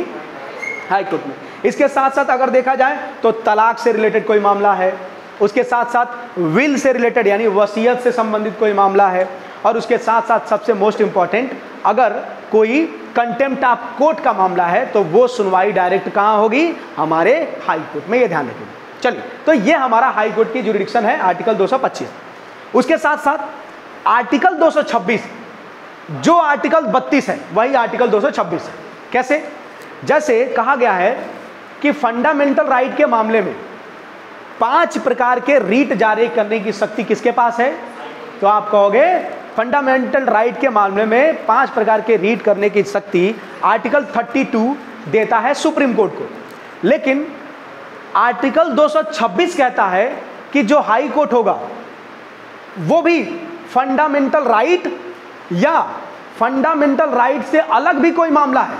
S1: हाई कोर्ट में। इसके साथ साथ अगर देखा जाए तो तलाक से रिलेटेड कोई मामला है, उसके साथ साथ विल से रिलेटेड यानी वसीयत से संबंधित कोई मामला है, और उसके साथ साथ सबसे मोस्ट इंपॉर्टेंट, अगर कोई कंटेम्प्ट ऑफ कोर्ट का मामला है तो वो सुनवाई डायरेक्ट कहाँ होगी, हमारे हाई कोर्ट में। ये ध्यान रखिए। चलिए, तो ये हमारा हाई कोर्ट की जुरिडिक्शन है आर्टिकल 225। उसके साथ साथ आर्टिकल 226, जो आर्टिकल 32 है वही आर्टिकल 226 है। कैसे, जैसे कहा गया है कि फंडामेंटल राइट के मामले में 5 प्रकार के रीट जारी करने की शक्ति किसके पास है, तो आप कहोगे फंडामेंटल राइट के मामले में 5 प्रकार के रीट करने की शक्ति आर्टिकल 32 देता है सुप्रीम कोर्ट को। लेकिन आर्टिकल 226 कहता है कि जो हाई कोर्ट होगा वो भी फंडामेंटल राइट या फंडामेंटल राइट से अलग भी कोई मामला है,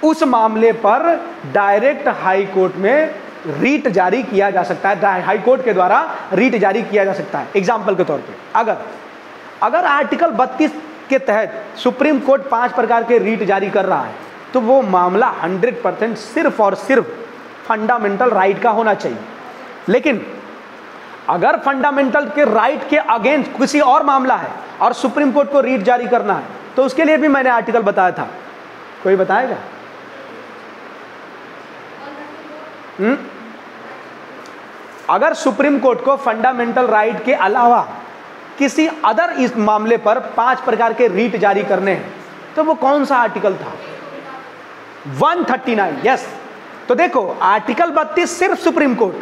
S1: उस मामले पर डायरेक्ट हाई कोर्ट में रीट जारी किया जा सकता है, हाई कोर्ट के द्वारा रीट जारी किया जा सकता है। एग्जाम्पल के तौर पे अगर आर्टिकल 32 के तहत सुप्रीम कोर्ट 5 प्रकार के रीट जारी कर रहा है तो वो मामला 100% सिर्फ और सिर्फ फंडामेंटल राइट का होना चाहिए। लेकिन अगर फंडामेंटल के राइट के अगेंस्ट किसी और मामला है और सुप्रीम कोर्ट को रीट जारी करना है तो उसके लिए भी मैंने आर्टिकल बताया था, कोई बताएगा? अगर सुप्रीम कोर्ट को फंडामेंटल राइट के अलावा किसी अदर इस मामले पर 5 प्रकार के रीट जारी करने हैं तो वो कौन सा आर्टिकल था? 139। यस, तो देखो आर्टिकल 32 सिर्फ सुप्रीम कोर्ट,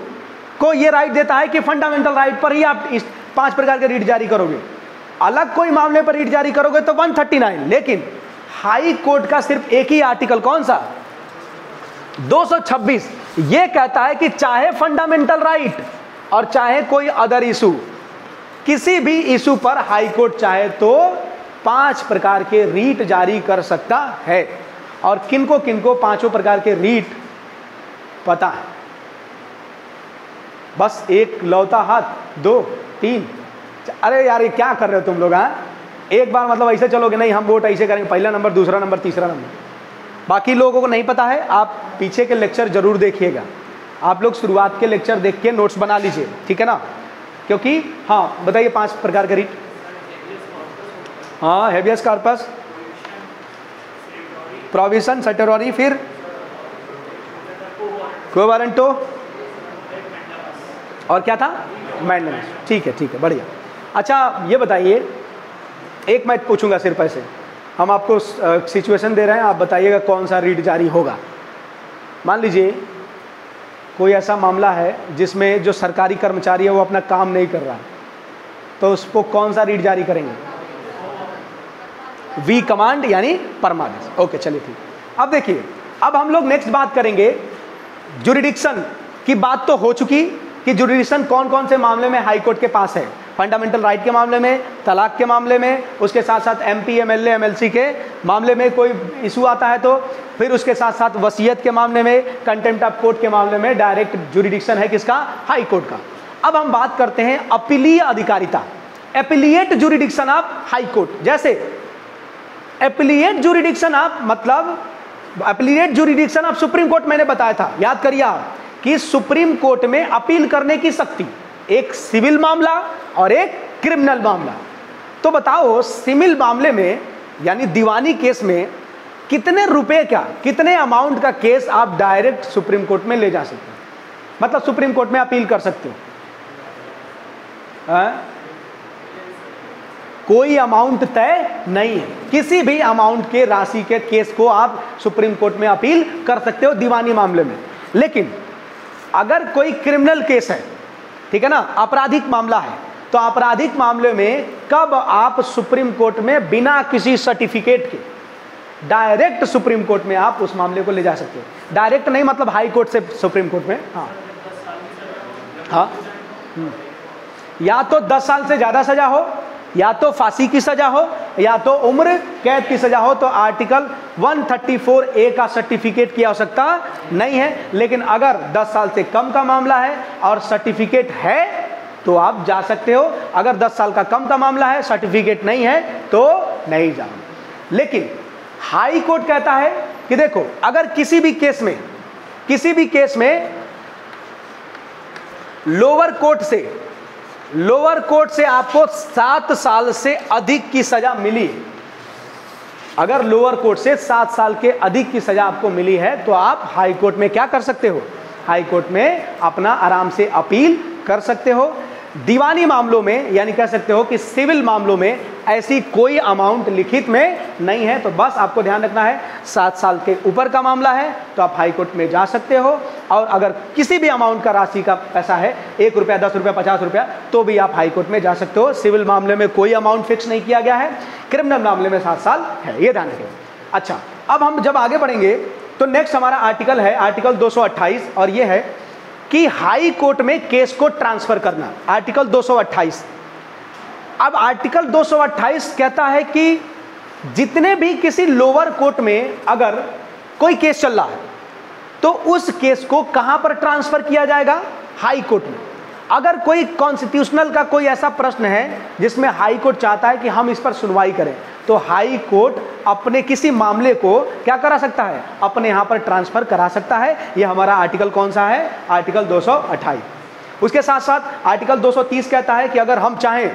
S1: को ये राइट देता है कि फंडामेंटल राइट पर ही आप इस 5 प्रकार के रीट जारी करोगे, अलग कोई मामले पर रीट जारी करोगे तो 139। लेकिन हाई कोर्ट का सिर्फ एक ही आर्टिकल, कौन सा, 226, ये कहता है कि चाहे फंडामेंटल राइट और चाहे कोई अदर इशू, किसी भी इशू पर हाई कोर्ट चाहे तो 5 प्रकार के रीट जारी कर सकता है। और किनको किनको 5 प्रकार के रीट पता है? बस एक लौता हाथ, 2 3। अरे यार ये क्या कर रहे हो तुम लोग? हाँ, एक बार मतलब ऐसे चलोगे नहीं, हम वोट ऐसे करेंगे, पहला नंबर, दूसरा नंबर, तीसरा नंबर। बाकी लोगों को नहीं पता है, आप पीछे के लेक्चर जरूर देखिएगा। आप लोग शुरुआत के लेक्चर देख के नोट्स बना लीजिए, ठीक है ना? क्योंकि हाँ बताइए 5 प्रकार के रीट। हाँ, हेबियस कॉर्पस, प्रोविजन, सर्टेरॉरी, फिर क्वो वारंटो, और क्या था, मैंडेनेस। ठीक है, बढ़िया। अच्छा ये बताइए, एक मैं पूछूंगा सिर्फ ऐसे, हम आपको सिचुएशन दे रहे हैं, आप बताइएगा कौन सा रीट जारी होगा। मान लीजिए कोई ऐसा मामला है जिसमें जो सरकारी कर्मचारी है वो अपना काम नहीं कर रहा, तो उसको कौन सा रीट जारी करेंगे? वी कमांड यानी परमादेश। ओके चलिए ठीक। अब देखिए, अब हम लोग नेक्स्ट बात करेंगे जुरिडिक्शन की। बात तो हो चुकी कि जुरिडिक्शन कौन कौन से मामले में हाई कोर्ट के पास है, फंडामेंटल राइट के मामले में, तलाक के मामले में, उसके साथ साथ एमपी एमएलए एमएलसी के मामले में कोई इशू आता है तो, फिर उसके साथ साथ वसीयत के मामले में, कंटेम्प्ट ऑफ कोर्ट के मामले में डायरेक्ट जुरिडिक्शन है किसका? हाई कोर्ट का। अब हम बात करते हैं अपीलीय अधिकारिता, appellate jurisdiction of high court. जैसे एपिलिएट जुरिडिक्शन ऑफ, मतलब appellate jurisdiction of supreme court मैंने बताया था, याद करिए आप, कि सुप्रीम कोर्ट में अपील करने की शक्ति, एक सिविल मामला और एक क्रिमिनल मामला। तो बताओ सिविल मामले में यानी दीवानी केस में कितने रुपए का, कितने अमाउंट का केस आप डायरेक्ट सुप्रीम कोर्ट में ले जा सकते हो, मतलब सुप्रीम कोर्ट में अपील कर सकते हो? कोई अमाउंट तय नहीं है, किसी भी अमाउंट के राशि के केस को आप सुप्रीम कोर्ट में अपील कर सकते हो दीवानी मामले में। लेकिन अगर कोई क्रिमिनल केस है, ठीक है ना, आपराधिक मामला है, तो आपराधिक मामले में कब आप सुप्रीम कोर्ट में बिना किसी सर्टिफिकेट के डायरेक्ट सुप्रीम कोर्ट में आप उस मामले को ले जा सकते हो? डायरेक्ट नहीं, मतलब हाई कोर्ट से सुप्रीम कोर्ट में। हाँ, या तो 10 साल से ज्यादा सजा हो, या तो फांसी की सजा हो, या तो उम्र कैद की सजा हो, तो आर्टिकल 134A का सर्टिफिकेट की आवश्यकता नहीं है। लेकिन अगर 10 साल से कम का मामला है और सर्टिफिकेट है तो आप जा सकते हो। अगर 10 साल का कम का मामला है, सर्टिफिकेट नहीं है, तो नहीं जाओ। लेकिन हाई कोर्ट कहता है कि देखो, अगर किसी भी केस में लोअर कोर्ट से आपको 7 साल से अधिक की सजा मिली, अगर लोअर कोर्ट से 7 साल के अधिक की सजा आपको मिली है, तो आप हाई कोर्ट में क्या कर सकते हो? हाई कोर्ट में अपना आराम से अपील कर सकते हो। दीवानी मामलों में, यानी कह सकते हो कि सिविल मामलों में ऐसी कोई अमाउंट लिखित में नहीं है। तो बस आपको ध्यान रखना है, 7 साल के ऊपर का मामला है तो आप हाई कोर्ट में जा सकते हो, और अगर किसी भी अमाउंट का राशि का पैसा है, 1 रुपया, 10 रुपया, 50 रुपया, तो भी आप हाई कोर्ट में जा सकते हो। सिविल मामले में कोई अमाउंट फिक्स नहीं किया गया है, क्रिमिनल मामले में 7 साल है, ये ध्यान रखें। अच्छा, अब हम जब आगे बढ़ेंगे तो नेक्स्ट हमारा आर्टिकल है आर्टिकल 228, और ये है कि हाई कोर्ट में केस को ट्रांसफर करना, आर्टिकल 228। अब आर्टिकल 228 कहता है कि जितने भी किसी लोअर कोर्ट में अगर कोई केस चल रहा है तो उस केस को कहां पर ट्रांसफर किया जाएगा? हाई कोर्ट में। अगर कोई कॉन्स्टिट्यूशनल का कोई ऐसा प्रश्न है जिसमें हाई कोर्ट चाहता है कि हम इस पर सुनवाई करें, तो हाई कोर्ट अपने किसी मामले को क्या करा सकता है? अपने यहाँ पर ट्रांसफर करा सकता है। ये हमारा आर्टिकल कौन सा है? आर्टिकल 228। उसके साथ साथ आर्टिकल 230 कहता है कि अगर हम चाहें,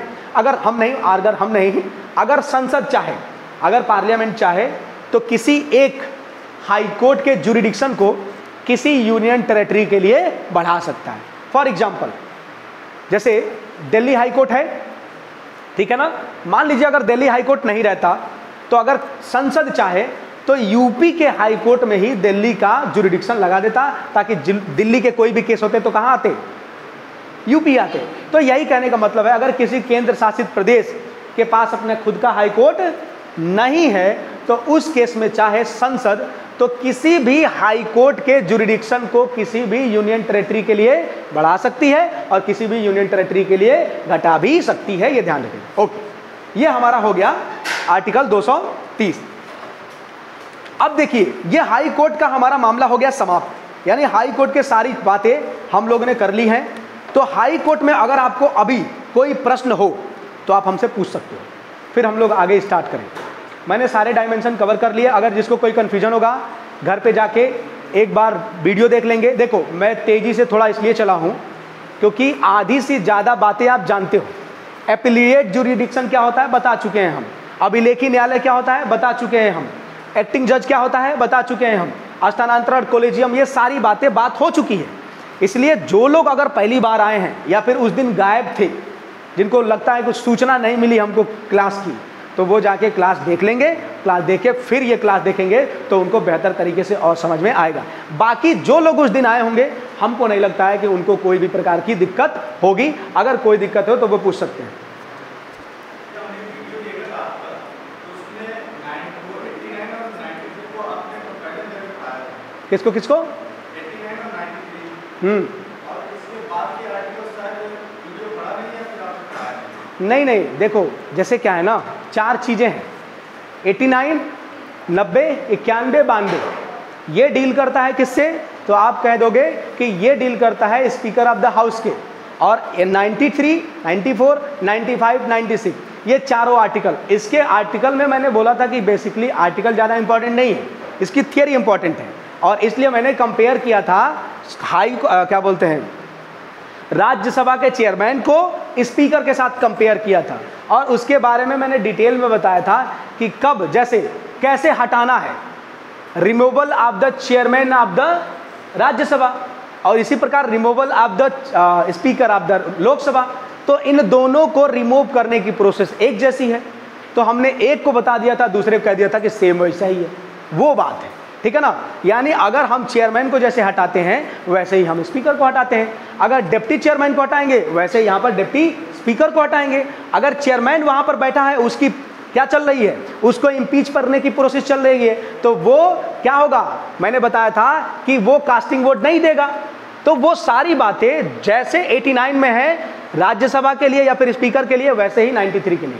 S1: अगर संसद चाहे, अगर पार्लियामेंट चाहे, तो किसी एक हाई कोर्ट के जुरिडिक्शन को किसी यूनियन टेरिटरी के लिए बढ़ा सकता है। फॉर एग्जाम्पल, जैसे दिल्ली हाई कोर्ट है, ठीक है ना, मान लीजिए अगर दिल्ली हाई कोर्ट नहीं रहता तो अगर संसद चाहे तो यूपी के हाई कोर्ट में ही दिल्ली का जुरिडिक्शन लगा देता, ताकि दिल्ली के कोई भी केस होते तो कहाँ आते? यूपी आते। तो यही कहने का मतलब है, अगर किसी केंद्र शासित प्रदेश के पास अपना खुद का हाई कोर्ट नहीं है तो उस केस में चाहे संसद तो किसी भी हाई कोर्ट के जुरिडिक्शन को किसी भी यूनियन टेरिटरी के लिए बढ़ा सकती है और किसी भी यूनियन टेरिटरी के लिए घटा भी सकती है, ये ध्यान रखें। ओके, ये हमारा हो गया आर्टिकल 230। अब देखिए, ये हाई कोर्ट का हमारा मामला हो गया समाप्त, यानी हाई कोर्ट के सारी बातें हम लोगों ने कर ली हैं। तो हाई कोर्ट में अगर आपको अभी कोई प्रश्न हो तो आप हमसे पूछ सकते हो, फिर हम लोग आगे स्टार्ट करें। मैंने सारे डायमेंशन कवर कर लिए, अगर जिसको कोई कन्फ्यूजन होगा घर पे जाके एक बार वीडियो देख लेंगे। देखो, मैं तेज़ी से थोड़ा इसलिए चला हूँ क्योंकि आधी से ज़्यादा बातें आप जानते हो। एपिलिएट जुरिडिक्शन क्या होता है बता चुके हैं हम, अभिलेखी न्यायालय क्या होता है बता चुके हैं हम, एक्टिंग जज क्या होता है बता चुके हैं हम, स्थानांतरण कोलेजियम, ये सारी बातें बात हो चुकी है। इसलिए जो लोग अगर पहली बार आए हैं या फिर उस दिन गायब थे, जिनको लगता है कुछ सूचना नहीं मिली हमको क्लास की, तो वो जाके क्लास देख लेंगे, क्लास देख के फिर ये क्लास देखेंगे तो उनको बेहतर तरीके से और समझ में आएगा। बाकी जो लोग उस दिन आए होंगे, हमको नहीं लगता है कि उनको कोई भी प्रकार की दिक्कत होगी। अगर कोई दिक्कत हो तो वो पूछ सकते हैं। किसको किसको? नहीं नहीं, देखो जैसे क्या है ना, चार चीज़ें हैं, 89, 90, 91, 92, ये डील करता है किससे? तो आप कह दोगे कि ये डील करता है स्पीकर ऑफ द हाउस के। और 93, 94, 95, 96, ये चारों आर्टिकल, इसके आर्टिकल में मैंने बोला था कि बेसिकली आर्टिकल ज़्यादा इंपॉर्टेंट नहीं है, इसकी थियरी इंपॉर्टेंट है। और इसलिए मैंने कंपेयर किया था क्या बोलते हैं, राज्यसभा के चेयरमैन को स्पीकर के साथ कंपेयर किया था, और उसके बारे में मैंने डिटेल में बताया था कि कब, जैसे कैसे हटाना है, removal of the chairman of the Rajya Sabha और इसी प्रकार removal of the speaker of the Lok Sabha. तो इन दोनों को रिमूव करने की प्रोसेस एक जैसी है। तो हमने एक को बता दिया था, दूसरे को कह दिया था कि सेम वैसा ही है, वो बात है, ठीक है ना। यानी अगर हम चेयरमैन को जैसे हटाते हैं वैसे ही हम स्पीकर को हटाते हैं, अगर डिप्टी चेयरमैन को हटाएंगे वैसे यहाँ पर डिप्टी स्पीकर को हटाएंगे। अगर चेयरमैन वहाँ पर बैठा है, उसकी क्या चल रही है, उसको इम्पीच करने की प्रोसेस चल रही है, तो वो क्या होगा, मैंने बताया था कि वो कास्टिंग वोट नहीं देगा। तो वो सारी बातें जैसे 89 में है राज्यसभा के लिए या फिर स्पीकर के लिए, वैसे ही 93 के लिए।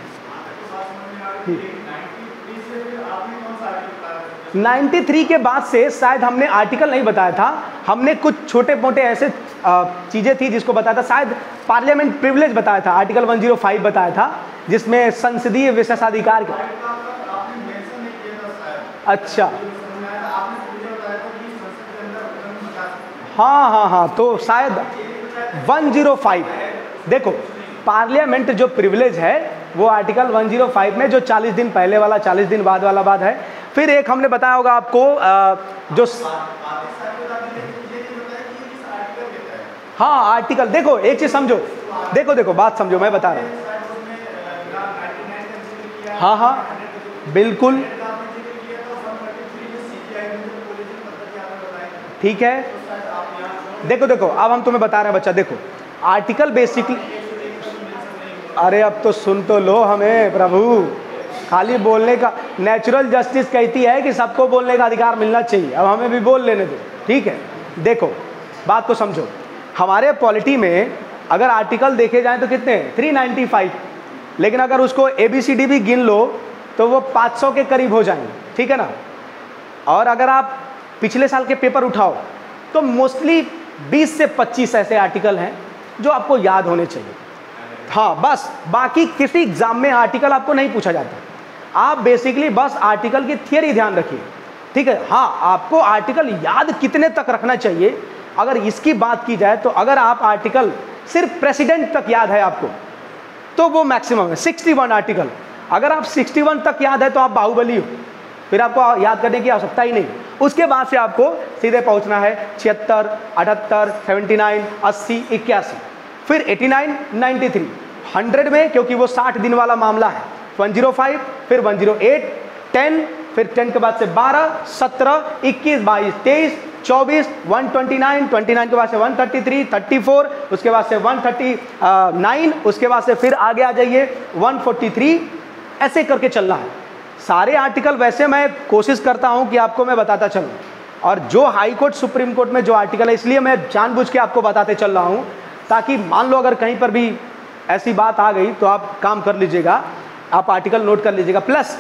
S1: 93 के बाद से शायद हमने आर्टिकल नहीं बताया था, हमने कुछ छोटे मोटे ऐसे चीज़ें थी जिसको बताया था, शायद पार्लियामेंट प्रिविलेज बताया था, आर्टिकल 105 बताया था, जिसमें संसदीय विशेषाधिकार के। अच्छा, हाँ, तो शायद 105, देखो पार्लियामेंट जो प्रिविलेज है वो आर्टिकल 105 में जो 40 दिन पहले वाला 40 दिन बाद वाला बात है। फिर एक हमने बताया होगा आपको जो हाँ आर्टिकल, देखो एक चीज समझो, देखो बात समझो, मैं बता रहा हूँ। हाँ बिल्कुल ठीक है। देखो अब हम तुम्हें बता रहे हैं बच्चा, देखो आर्टिकल बेसिकली, अरे अब तो सुन तो लो हमें प्रभु, खाली बोलने का, नेचुरल जस्टिस कहती है कि सबको बोलने का अधिकार मिलना चाहिए, अब हमें भी बोल लेने दो, ठीक है। देखो बात को समझो, हमारे पॉलिटी में अगर आर्टिकल देखे जाएं तो कितने हैं, 395, लेकिन अगर उसको ABCD भी गिन लो तो वो 500 के करीब हो जाएंगे, ठीक है ना। और अगर आप पिछले साल के पेपर उठाओ तो मोस्टली 20 से 25 ऐसे आर्टिकल हैं जो आपको याद होने चाहिए। हाँ बस, बाकी किसी एग्जाम में आर्टिकल आपको नहीं पूछा जाता, आप बेसिकली बस आर्टिकल की थियरी ध्यान रखिए, ठीक है। हाँ, आपको आर्टिकल याद कितने तक रखना चाहिए, अगर इसकी बात की जाए तो अगर आप आर्टिकल सिर्फ प्रेसिडेंट तक याद है आपको तो वो मैक्सिमम है 61 आर्टिकल। अगर आप 61 तक याद है तो आप बाहुबली हो, फिर आपको याद करने की आवश्यकता ही नहीं। उसके बाद से आपको सीधे पहुंचना है 76, 78, 79, 80, 81, फिर 89, 93, 100 में, क्योंकि वो 60 दिन वाला मामला है, 105, फिर 108, 10, फिर 10 के बाद से 12, 17, 21, 22, 23, 24, 129, 29 के बाद से 133, 34, उसके बाद से 139, उसके बाद से फिर आगे आ जाइए 143, ऐसे करके चलना है। सारे आर्टिकल वैसे मैं कोशिश करता हूं कि आपको मैं बताता चलूं, और जो हाई कोर्ट सुप्रीम कोर्ट में जो आर्टिकल है, इसलिए मैं जानबूझ के आपको बताते चल रहा हूं, ताकि मान लो अगर कहीं पर भी ऐसी बात आ गई तो आप काम कर लीजिएगा, आप आर्टिकल नोट कर लीजिएगा। प्लस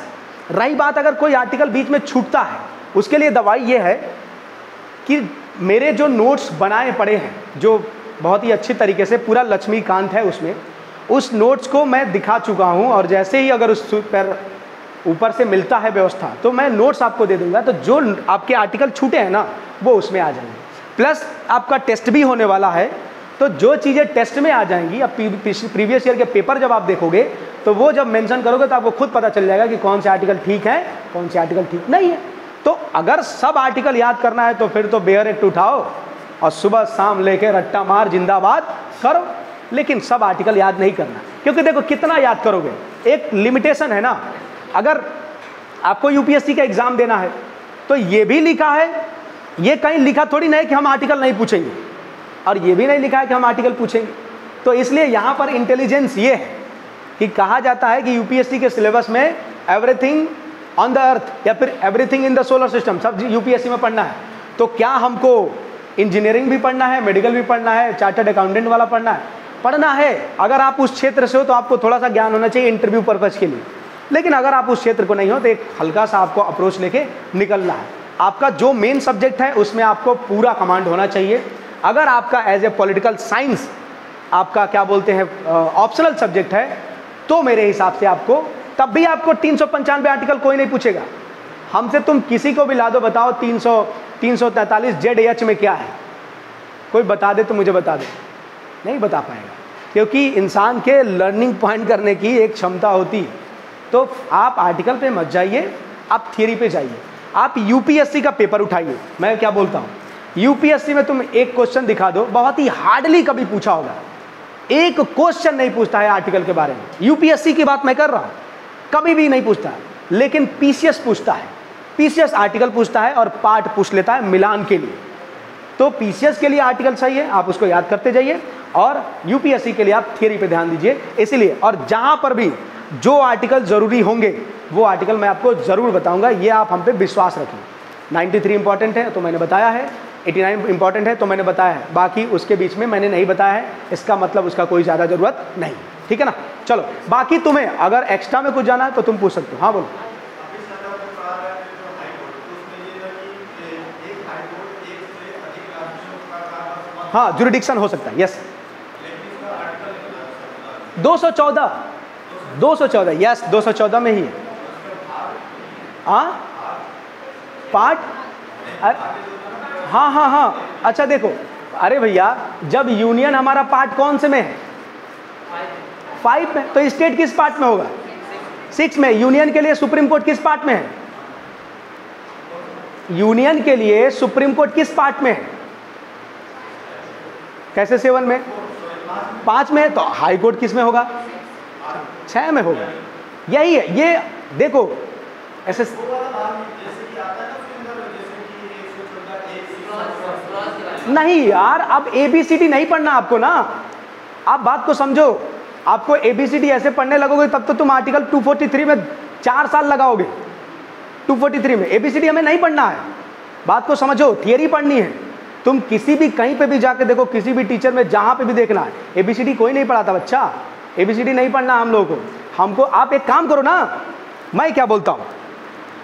S1: रही बात अगर कोई आर्टिकल बीच में छूटता है, उसके लिए दवाई ये है कि मेरे जो नोट्स बनाए पड़े हैं, जो बहुत ही अच्छी तरीके से पूरा लक्ष्मीकांत है उसमें, उस नोट्स को मैं दिखा चुका हूं, और जैसे ही अगर उस पर ऊपर से मिलता है व्यवस्था तो मैं नोट्स आपको दे दूंगा, तो जो आपके आर्टिकल छूटे हैं ना वो उसमें आ जाएंगे। प्लस आपका टेस्ट भी होने वाला है, तो जो चीज़ें टेस्ट में आ जाएंगी, अब प्रीवियस ईयर के पेपर जब आप देखोगे तो वो जब मेंशन करोगे तो आपको खुद पता चल जाएगा कि कौन से आर्टिकल ठीक है, कौन से आर्टिकल ठीक नहीं है। तो अगर सब आर्टिकल याद करना है तो फिर तो बेयर एक्ट उठाओ और सुबह शाम लेके रट्टा मार जिंदाबाद करो, लेकिन सब आर्टिकल याद नहीं करना, क्योंकि देखो कितना याद करोगे, एक लिमिटेशन है ना। अगर आपको यूपीएससी का एग्जाम देना है तो ये भी लिखा है, ये कहीं लिखा थोड़ी नहीं कि हम आर्टिकल नहीं पूछेंगे, और ये भी नहीं लिखा है कि हम आर्टिकल पूछेंगे। तो इसलिए यहाँ पर इंटेलिजेंस ये है कि कहा जाता है कि यूपीएससी के सिलेबस में एवरीथिंग ऑन द अर्थ या फिर everything in the solar system सब यूपीएससी में पढ़ना है। तो क्या हमको इंजीनियरिंग भी पढ़ना है, मेडिकल भी पढ़ना है, चार्टर्ड अकाउंटेंट वाला पढ़ना है। अगर आप उस क्षेत्र से हो तो आपको थोड़ा सा ज्ञान होना चाहिए इंटरव्यू पर्पज के लिए, लेकिन अगर आप उस क्षेत्र को नहीं हो तो एक हल्का सा आपको अप्रोच लेके निकलना है। आपका जो मेन सब्जेक्ट है उसमें आपको पूरा कमांड होना चाहिए। अगर आपका एज ए पॉलिटिकल साइंस आपका क्या बोलते हैं ऑप्शनल सब्जेक्ट है, तो मेरे हिसाब से आपको तब भी आपको 395 आर्टिकल कोई नहीं पूछेगा हमसे। तुम किसी को भी ला दो, बताओ 343 ZH में क्या है, कोई बता दे तो मुझे बता दे, नहीं बता पाएगा, क्योंकि इंसान के लर्निंग पॉइंट करने की एक क्षमता होती है। तो आप आर्टिकल पे मत जाइए, आप थियरी पे जाइए। आप यूपीएससी का पेपर उठाइए, मैं क्या बोलता हूँ, यूपीएससी में तुम एक क्वेश्चन दिखा दो, बहुत ही हार्डली कभी पूछा होगा, एक क्वेश्चन नहीं पूछता है आर्टिकल के बारे में। यूपीएससी की बात मैं कर रहा हूँ, कभी भी नहीं पूछता है, लेकिन पीसीएस पूछता है। पीसीएस आर्टिकल पूछता है और पार्ट पूछ लेता है मिलान के लिए। तो पीसीएस के लिए आर्टिकल सही है, आप उसको याद करते जाइए, और यूपीएससी के लिए आप थियरी पे ध्यान दीजिए। इसीलिए और जहाँ पर भी जो आर्टिकल ज़रूरी होंगे वो आर्टिकल मैं आपको ज़रूर बताऊंगा, ये आप हम पे विश्वास रखिए। 93 इंपॉर्टेंट है तो मैंने बताया है, 89 इंपॉर्टेंट है तो मैंने बताया है, बाकी उसके बीच में मैंने नहीं बताया है, इसका मतलब उसका कोई ज़्यादा ज़रूरत नहीं, ठीक है ना। चलो, बाकी तुम्हें अगर एक्स्ट्रा में कुछ जाना है तो तुम पूछ सकते हो। हाँ बोलो। हाँ, जुरिडिक्शन हो सकता है, यस। 214 यस, 214 में ही है। हाँ पार्ट, हाँ, अच्छा देखो, अरे भैया जब यूनियन हमारा पार्ट कौन से में है, 5 में, तो स्टेट किस पार्ट में होगा, 6 में। यूनियन के लिए सुप्रीम कोर्ट किस पार्ट में है, यूनियन के लिए सुप्रीम कोर्ट किस पार्ट में है, कैसे 7 में, 5 में है, तो हाई कोर्ट किस में होगा, 6 में होगा। यही है, ये देखो ऐसे नहीं यार, अब ABCD नहीं पढ़ना आपको ना, आप बात को समझो। आपको ABCD ऐसे पढ़ने लगोगे तब तो तुम आर्टिकल 243 में 4 साल लगाओगे। 243 में ABCD हमें नहीं पढ़ना है, बात को समझो, थियरी पढ़नी है। तुम किसी भी कहीं पे भी जाके देखो, किसी भी टीचर में जहाँ पे भी देखना है, ABCD कोई नहीं पढ़ाता बच्चा, ABCD नहीं पढ़ना हम लोगों को। हमको आप एक काम करो ना, मैं क्या बोलता हूँ,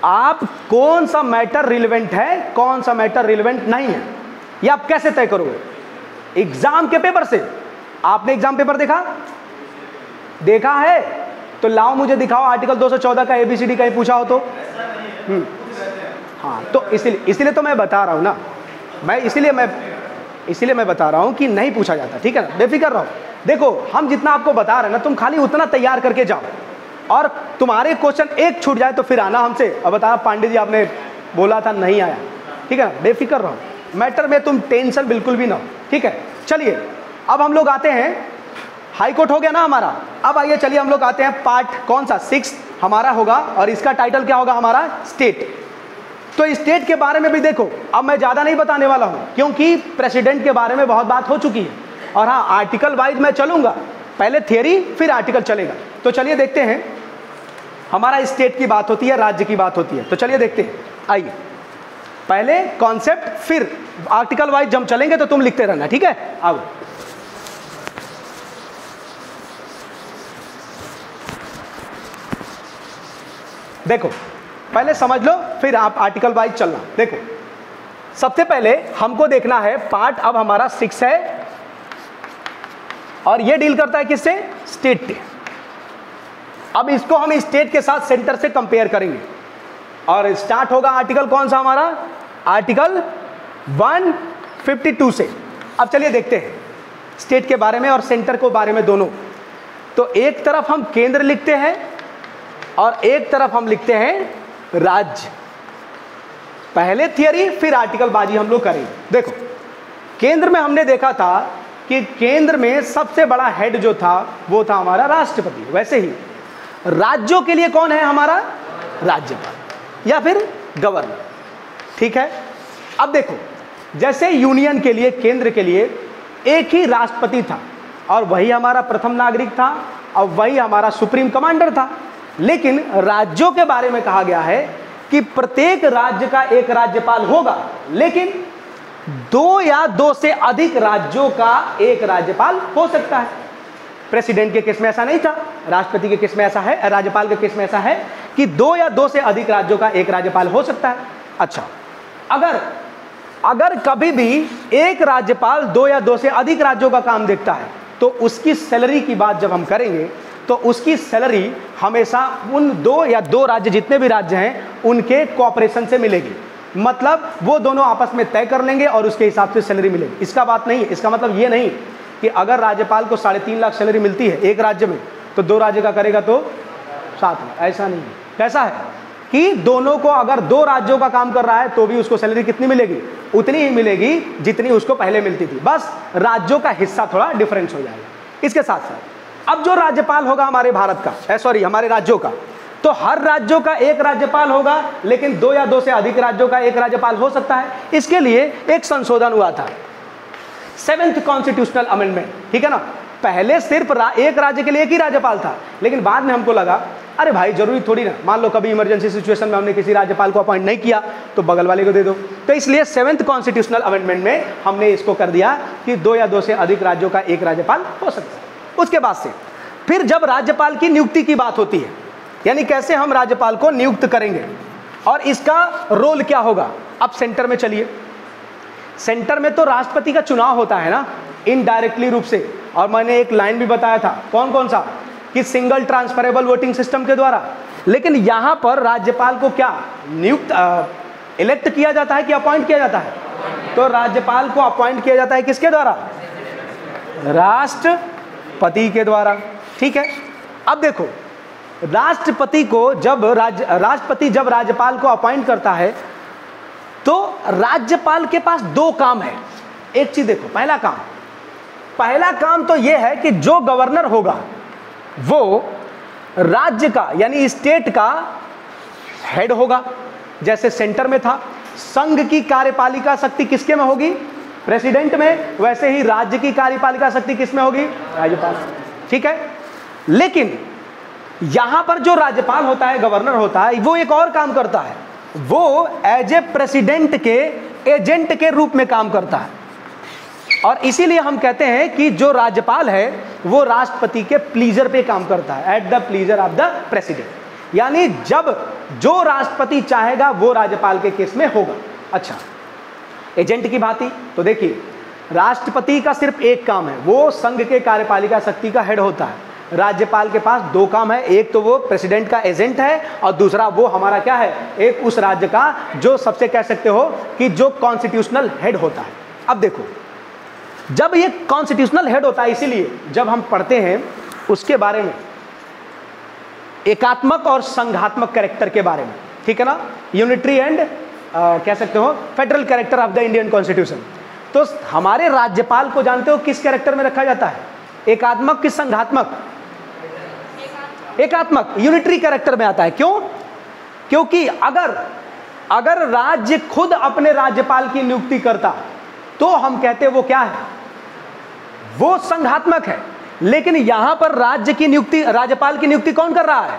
S1: आप कौन सा मैटर रिलेवेंट है, कौन सा मैटर रिलेवेंट नहीं है, ये आप कैसे तय करोगे, एग्जाम के पेपर से। आपने एग्जाम पेपर देखा है तो लाओ मुझे दिखाओ आर्टिकल 214 का ABCD कहीं पूछा हो तो। हाँ, तो इसलिए तो मैं बता रहा हूँ ना, इसीलिए मैं बता रहा हूँ कि नहीं पूछा जाता, ठीक है ना, बेफिक्र रहो। देखो हम जितना आपको बता रहे हैं ना, तुम खाली उतना तैयार करके जाओ, और तुम्हारे क्वेश्चन एक छूट जाए तो फिर आना हमसे और बताना पांडे जी आपने बोला था नहीं आया, ठीक है ना, बेफिक्र रहो, मैटर में तुम टेंशन बिल्कुल भी ना हो, ठीक है। चलिए अब हम लोग आते हैं, हाई कोर्ट हो गया ना हमारा, अब आइए चलिए हम लोग आते हैं पार्ट कौन सा, 6 हमारा होगा, और इसका टाइटल क्या होगा हमारा, स्टेट। तो स्टेट के बारे में भी देखो, अब मैं ज़्यादा नहीं बताने वाला हूँ क्योंकि प्रेसिडेंट के बारे में बहुत बात हो चुकी है। और हाँ, आर्टिकल वाइज मैं चलूँगा, पहले थियरी फिर आर्टिकल चलेगा। तो चलिए देखते हैं, हमारा स्टेट की बात होती है, राज्य की बात होती है, तो चलिए देखते हैं। आइए, पहले कॉन्सेप्ट फिर आर्टिकल वाइज जब चलेंगे तो तुम लिखते रहना, ठीक है। आओ, देखो पहले समझ लो फिर आप आर्टिकल वाइज चलना। देखो सबसे पहले हमको देखना है पार्ट, अब हमारा 6 है और ये डील करता है किससे? स्टेट से। अब इसको हम स्टेट के साथ सेंटर से कंपेयर करेंगे और स्टार्ट होगा आर्टिकल कौन सा हमारा? आर्टिकल 152 से। अब चलिए देखते हैं स्टेट के बारे में और सेंटर के बारे में दोनों। तो एक तरफ हम केंद्र लिखते हैं और एक तरफ हम लिखते हैं राज्य। पहले थियरी फिर आर्टिकल बाजी हम लोग करेंगे। देखो केंद्र में हमने देखा था कि केंद्र में सबसे बड़ा हेड जो था वो था हमारा राष्ट्रपति। वैसे ही राज्यों के लिए कौन है हमारा? राज्यपाल या फिर गवर्नर, ठीक है। अब देखो जैसे यूनियन के लिए, केंद्र के लिए एक ही राष्ट्रपति था और वही हमारा प्रथम नागरिक था और वही हमारा सुप्रीम कमांडर था। लेकिन राज्यों के बारे में कहा गया है कि प्रत्येक राज्य का एक राज्यपाल होगा, लेकिन 2 या 2 से अधिक राज्यों का एक राज्यपाल हो सकता है। प्रेसिडेंट के केस में ऐसा नहीं था, राष्ट्रपति के केस में ऐसा है, राज्यपाल के केस में ऐसा है कि 2 या 2 से अधिक राज्यों का एक राज्यपाल हो सकता है। अच्छा, अगर कभी भी एक राज्यपाल 2 या 2 से अधिक राज्यों का काम देखता है तो उसकी सैलरी की बात जब हम करेंगे तो उसकी सैलरी हमेशा उन 2 या 2 राज्य, जितने भी राज्य हैं, उनके कोऑपरेशन से मिलेगी। मतलब वो दोनों आपस में तय कर लेंगे और उसके हिसाब से सैलरी मिलेगी। इसका बात नहीं है, इसका मतलब ये नहीं कि अगर राज्यपाल को 3.5 लाख सैलरी मिलती है एक राज्य में तो 2 राज्य का करेगा तो 7 लाख, ऐसा नहीं है। कैसा है कि दोनों को, अगर 2 राज्यों का काम कर रहा है तो भी उसको सैलरी कितनी मिलेगी? उतनी ही मिलेगी जितनी उसको पहले मिलती थी, बस राज्यों का हिस्सा थोड़ा डिफरेंस हो जाएगा। इसके साथ साथ अब जो राज्यपाल होगा हमारे भारत का, हमारे राज्यों का, तो हर राज्यों का एक राज्यपाल होगा, लेकिन 2 या 2 से अधिक राज्यों का एक राज्यपाल हो सकता है। इसके लिए एक संशोधन हुआ था, 7th कॉन्स्टिट्यूशनल अमेंडमेंट, ठीक है ना। पहले सिर्फ एक राज्य के लिए एक ही राज्यपाल था, लेकिन बाद में हमको लगा अरे भाई जरूरी थोड़ी ना, मान लो कभी इमरजेंसी सिचुएशन में हमने किसी राज्यपाल को अपॉइंट नहीं किया तो बगल वाले को दे दो। तो इसलिए 7th कॉन्स्टिट्यूशनल अमेंडमेंट में हमने इसको कर दिया कि 2 या 2 से अधिक राज्यों का एक राज्यपाल हो सकता है। उसके बाद से फिर जब राज्यपाल की नियुक्ति की बात होती है, यानी कैसे हम राज्यपाल को नियुक्त करेंगे और इसका रोल क्या होगा। अब सेंटर में चलिए, सेंटर में तो राष्ट्रपति का चुनाव होता है ना, इनडायरेक्टली रूप से। और मैंने एक लाइन भी बताया था, कौन सा, कि सिंगल ट्रांसफरेबल वोटिंग सिस्टम के द्वारा। लेकिन यहां पर राज्यपाल को क्या नियुक्त इलेक्ट किया जाता है कि अपॉइंट किया जाता है? तो राज्यपाल को अपॉइंट किया जाता है किसके द्वारा? राष्ट्रपति के द्वारा, ठीक है। अब देखो राष्ट्रपति जब राज्यपाल को अपॉइंट करता है तो राज्यपाल के पास 2 काम है। एक चीज देखो, पहला काम तो यह है कि जो गवर्नर होगा वो राज्य का यानी स्टेट का हेड होगा। जैसे सेंटर में था, संघ की कार्यपालिका शक्ति किसके में होगी? प्रेसिडेंट में। वैसे ही राज्य की कार्यपालिका शक्ति किसमें होगी? राज्यपाल, ठीक है। लेकिन यहां पर जो राज्यपाल होता है, गवर्नर होता है, वो एक और काम करता है, वो एज ए प्रेसिडेंट के एजेंट के रूप में काम करता है। और इसीलिए हम कहते हैं कि जो राज्यपाल है वो राष्ट्रपति के प्लीजर पे काम करता है, at the pleaser of the president. यानी जब जो राष्ट्रपति चाहेगा वो राज्यपाल के केस में होगा। अच्छा, एजेंट की भांति तो देखिए, राष्ट्रपति का सिर्फ एक काम है, वो संघ के कार्यपालिका शक्ति का हेड होता है। राज्यपाल के पास 2 काम है, एक तो वो प्रेसिडेंट का एजेंट है और दूसरा वो हमारा क्या है, एक उस राज्य का जो सबसे कह सकते हो कि जो कॉन्स्टिट्यूशनल हेड होता है। अब देखो जब ये कॉन्स्टिट्यूशनल हेड होता है, इसीलिए जब हम पढ़ते हैं उसके बारे में, एकात्मक और संघात्मक कैरेक्टर के बारे में, ठीक है ना, यूनिटरी एंड कह सकते हो federal character of the Indian constitution. तो हमारे राज्यपाल को जानते हो किस कैरेक्टर में रखा जाता है? एकात्मक कि संघात्मक? एकात्मक, यूनिटरी कैरेक्टर में आता है। क्यों? क्योंकि अगर अगर राज्य खुद अपने राज्यपाल की नियुक्ति करता तो हम कहते वो क्या है, वो संघात्मक है। लेकिन यहां पर राज्य की नियुक्ति, राज्यपाल की नियुक्ति कौन कर रहा है,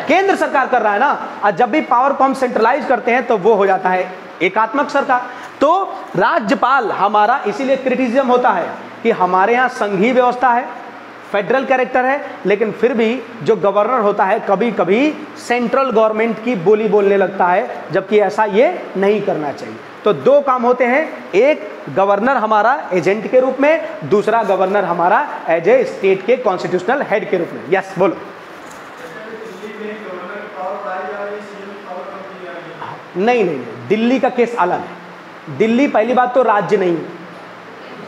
S1: केंद्र सरकार कर रहा है ना। और जब भी पावर को हम सेंट्रलाइज करते हैं तो वो हो जाता है एकात्मक सरकार। तो राज्यपाल हमारा इसीलिए क्रिटिसिज्म होता है कि हमारे यहाँ संघीय व्यवस्था है, फेडरल कैरेक्टर है, लेकिन फिर भी जो गवर्नर होता है कभी कभी सेंट्रल गवर्नमेंट की बोली बोलने लगता है, जबकि ऐसा ये नहीं करना चाहिए। तो दो काम होते हैं, एक गवर्नर हमारा एजेंट के रूप में, दूसरा गवर्नर हमारा एज ए स्टेट के कॉन्स्टिट्यूशनल हेड के रूप में। यस बोलो। नहीं नहीं, दिल्ली का केस अलग है। दिल्ली पहली बात तो राज्य नहीं है,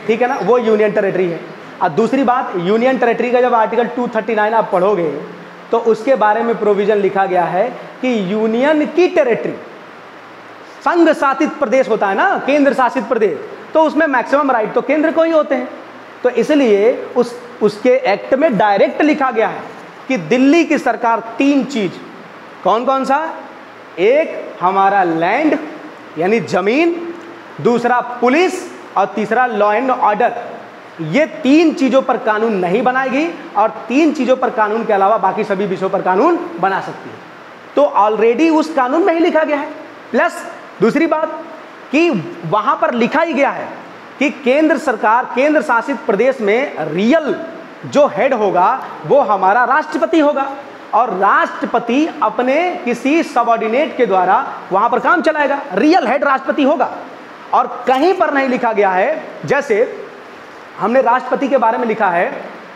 S1: ठीक है ना, वो यूनियन टेरिटरी है। और दूसरी बात, यूनियन टेरिटरी का जब आर्टिकल 239 आप पढ़ोगे तो उसके बारे में प्रोविजन लिखा गया है कि यूनियन की टेरिटरी, संघ शासित प्रदेश होता है ना, केंद्र शासित प्रदेश, तो उसमें मैक्सिमम राइट तो केंद्र को ही होते हैं। तो इसलिए उसके एक्ट में डायरेक्ट लिखा गया है कि दिल्ली की सरकार तीन चीज, कौन कौन सा, एक हमारा लैंड यानी जमीन, दूसरा पुलिस और तीसरा लॉ एंड ऑर्डर, ये तीन चीजों पर कानून नहीं बनाएगी और तीन चीजों पर कानून के अलावा बाकी सभी विषयों पर कानून बना सकती है। तो ऑलरेडी उस कानून में ही लिखा गया है। प्लस दूसरी बात कि वहां पर लिखा ही गया है कि केंद्र सरकार, केंद्र शासित प्रदेश में रियल जो हेड होगा वो हमारा राष्ट्रपति होगा और राष्ट्रपति अपने किसी सबऑर्डिनेट के द्वारा वहां पर काम चलाएगा, रियल हेड राष्ट्रपति होगा। और कहीं पर नहीं लिखा गया है, जैसे हमने राष्ट्रपति के बारे में लिखा है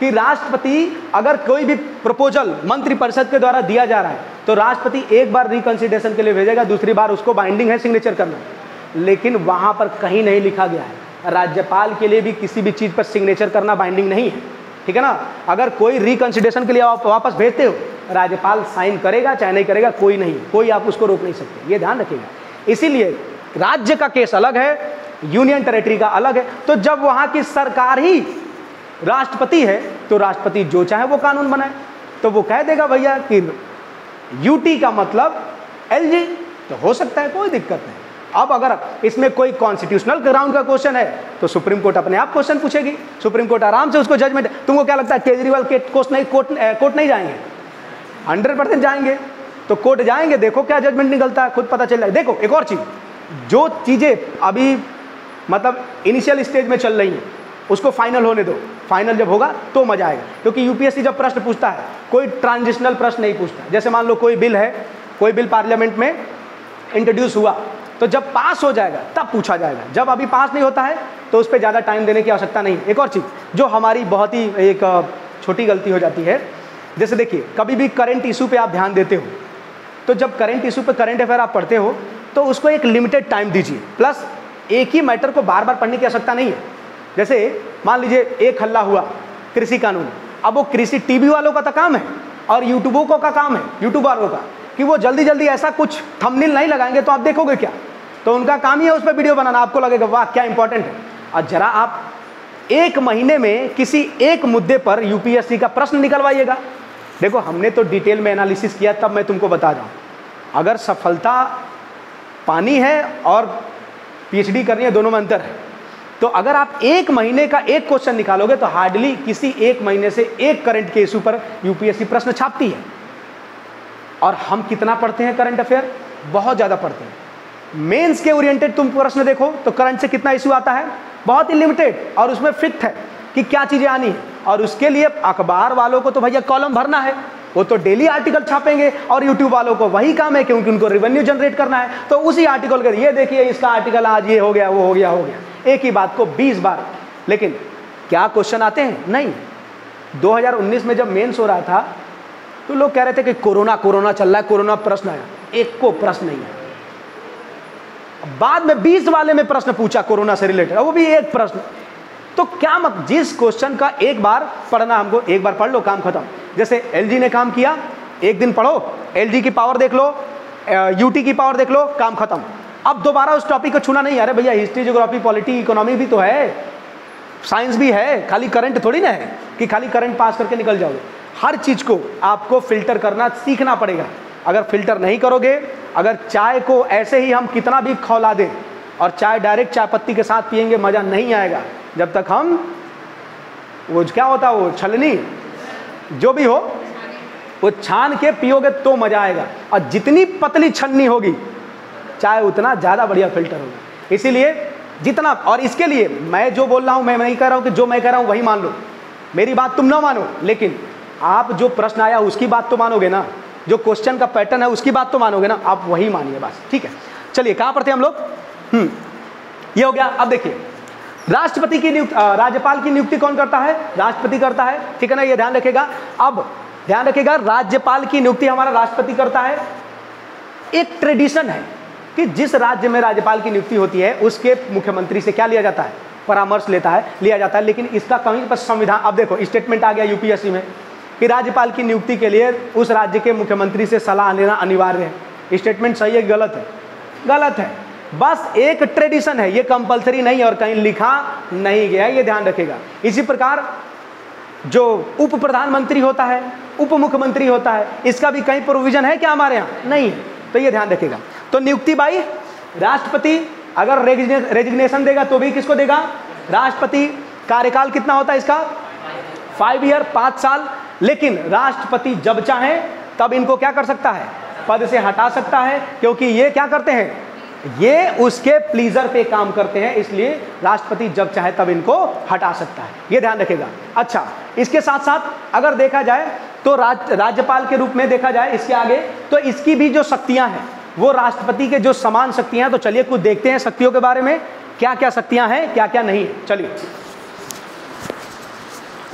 S1: कि राष्ट्रपति अगर कोई भी प्रपोजल मंत्रिपरिषद के द्वारा दिया जा रहा है तो राष्ट्रपति एक बार रिकंसिडरेशन के लिए भेजेगा, दूसरी बार उसको बाइंडिंग है सिग्नेचर करना। लेकिन वहां पर कहीं नहीं लिखा गया है राज्यपाल के लिए भी किसी भी चीज पर सिग्नेचर करना बाइंडिंग नहीं है, ठीक है ना। अगर कोई रिकंसिडरेशन के लिए आप वापस भेजते हो, राज्यपाल साइन करेगा चाहे नहीं करेगा, कोई आप उसको रोक नहीं सकते, ये ध्यान रखिएगा। इसीलिए राज्य का केस अलग है, यूनियन टेरिटरी का अलग है। तो जब वहां की सरकार ही राष्ट्रपति है तो राष्ट्रपति जो चाहे वो कानून बनाए, तो वो कह देगा भैया कि यूटी का मतलब एलजी, तो हो सकता है, कोई दिक्कत नहीं। अब अगर इसमें कोई कॉन्स्टिट्यूशनल ग्राउंड का क्वेश्चन है तो सुप्रीम कोर्ट अपने आप क्वेश्चन पूछेगी, सुप्रीम कोर्ट आराम से उसको जजमेंट। तुमको क्या लगता है केजरीवाल के कोर्ट नहीं जाएंगे? 100% जाएंगे। तो कोर्ट जाएंगे, देखो क्या जजमेंट निकलता है, खुद पता चल जाएगा। देखो एक और चीज, जो चीजें अभी मतलब इनिशियल स्टेज में चल रही हैं उसको फाइनल होने दो, फाइनल जब होगा तो मजा आएगा। क्योंकि यूपीएससी जब प्रश्न पूछता है कोई ट्रांजिशनल प्रश्न नहीं पूछता। जैसे मान लो कोई बिल है, कोई बिल पार्लियामेंट में इंट्रोड्यूस हुआ तो जब पास हो जाएगा तब पूछा जाएगा, जब अभी पास नहीं होता है तो उस पर ज़्यादा टाइम देने की आवश्यकता नहीं। एक और चीज़ जो हमारी बहुत ही एक छोटी गलती हो जाती है, जैसे देखिए कभी भी करंट इशू पे आप ध्यान देते हो तो जब करंट इशू पे करंट अफेयर आप पढ़ते हो तो उसको एक लिमिटेड टाइम दीजिए, प्लस एक ही मैटर को बार बार पढ़ने की आवश्यकता नहीं है। जैसे मान लीजिए एक हल्ला हुआ कृषि कानून, अब वो कृषि टीवी वालों का तो काम है और यूट्यूबों का काम है, यूट्यूब वालों का, कि वो जल्दी जल्दी ऐसा कुछ थंबनेल नहीं लगाएंगे तो आप देखोगे क्या, तो उनका काम ही है उस पर वीडियो बनाना, आपको लगेगा वाह क्या इंपॉर्टेंट है। और जरा आप एक महीने में किसी एक मुद्दे पर यूपीएससी का प्रश्न निकलवाइएगा। देखो हमने तो डिटेल में एनालिसिस किया, तब मैं तुमको बता रहा हूँ। अगर सफलता पानी है और पीएचडी करनी है, दोनों में अंतर है। तो अगर आप एक महीने का एक क्वेश्चन निकालोगे तो हार्डली किसी एक महीने से एक करंट के इशू पर यूपीएससी प्रश्न छापती है। और हम कितना पढ़ते हैं करंट अफेयर? बहुत ज़्यादा पढ़ते हैं। मेंस के ओरिएंटेड तुम प्रश्न देखो तो करंट से कितना इशू आता है, बहुत ही लिमिटेड, और उसमें फिक्स है कि क्या चीज़ें आनी है। और उसके लिए अखबार वालों को तो भैया कॉलम भरना है, वो तो डेली आर्टिकल छापेंगे, और यूट्यूब वालों को वही काम है क्योंकि उनको रेवेन्यू जनरेट करना है। तो उसी आर्टिकल के ये देखिए इसका आर्टिकल आज ये हो गया, वो हो गया, एक ही बात को 20 बार। लेकिन क्या क्वेश्चन आते हैं? नहीं। 2019 में जब मेंस हो रहा था तो लोग कह रहे थे कि कोरोना कोरोना चल रहा है, कोरोना प्रश्न आया, एक को प्रश्न नहीं है। बाद में 20 वाले में प्रश्न पूछा कोरोना से रिलेटेड, वो भी एक प्रश्न। तो क्या मत, जिस क्वेश्चन का एक बार पढ़ना, हमको एक बार पढ़ लो काम खत्म। जैसे एलजी ने काम किया, एक दिन पढ़ो, एलजी की पावर देख लो, यूटी की पावर देख लो, काम खत्म। अब दोबारा उस टॉपिक को छूना नहीं। अरे भैया हिस्ट्री, ज्योग्राफी, पॉलिटी, इकोनॉमी भी तो है, साइंस भी है, खाली करंट थोड़ी ना है कि खाली करंट पास करके निकल जाओगे। हर चीज़ को आपको फिल्टर करना सीखना पड़ेगा। अगर फिल्टर नहीं करोगे अगर चाय को ऐसे ही हम कितना भी खौला दें और चाय डायरेक्ट चाय पत्ती के साथ पिएंगे, मज़ा नहीं आएगा। जब तक हम वो क्या होता है, वो छलनी जो भी हो वो छान के पियोगे तो मज़ा आएगा। और जितनी पतली छन्नी होगी चाय उतना ज़्यादा बढ़िया फिल्टर होगा। इसीलिए जितना, और इसके लिए मैं जो बोल रहा हूँ, मैं नहीं कह रहा हूँ कि जो मैं कह रहा हूँ वही मान लो, मेरी बात तुम ना मानो, लेकिन आप जो प्रश्न आया उसकी बात तो मानोगे ना, जो क्वेश्चन का पैटर्न है उसकी बात तो मानोगे ना, आप वही मानिए बस, ठीक है। चलिए कहाँ पर थे हम लोग? ये हो गया। अब देखिए राष्ट्रपति की नियुक्ति, राज्यपाल की नियुक्ति कौन करता है? राष्ट्रपति करता है, ठीक है ना, ये ध्यान रखेगा। अब ध्यान रखेगा, राज्यपाल की नियुक्ति हमारा राष्ट्रपति करता है। एक ट्रेडिशन है कि जिस राज्य में राज्यपाल की नियुक्ति होती है उसके मुख्यमंत्री से क्या लिया जाता है? परामर्श लिया जाता है। लेकिन इसका कहीं पर संविधान, अब देखो स्टेटमेंट आ गया यूपीएससी में कि राज्यपाल की नियुक्ति के लिए उस राज्य के मुख्यमंत्री से सलाह लेना अनिवार्य है। स्टेटमेंट सही है गलत है? गलत है। बस एक ट्रेडिशन है, ये कंपलसरी नहीं है और कहीं लिखा नहीं गया, ये ध्यान रखेगा। इसी प्रकार जो उप प्रधानमंत्री होता है, उप मुख्यमंत्री होता है, इसका भी कहीं प्रोविजन है क्या हमारे यहाँ? नहीं है, तो ये ध्यान रखेगा। तो नियुक्ति बाई राष्ट्रपति, अगर रेजिग्नेशन देगा तो भी किसको देगा? राष्ट्रपति। कार्यकाल कितना होता है इसका? 5 ईयर, 5 साल। लेकिन राष्ट्रपति जब चाहे तब इनको क्या कर सकता है? पद से हटा सकता है, क्योंकि ये क्या करते हैं? ये उसके प्लीजर पे काम करते हैं, इसलिए राष्ट्रपति जब चाहे तब इनको हटा सकता है, ये ध्यान रखेगा। अच्छा, इसके साथ साथ अगर देखा जाए तो राज्यपाल के रूप में देखा जाए इसके आगे, तो इसकी भी जो शक्तियां हैं वो राष्ट्रपति के जो समान शक्तियां। तो चलिए कुछ देखते हैं शक्तियों के बारे में, क्या क्या शक्तियां हैं, क्या क्या नहीं है। चलिए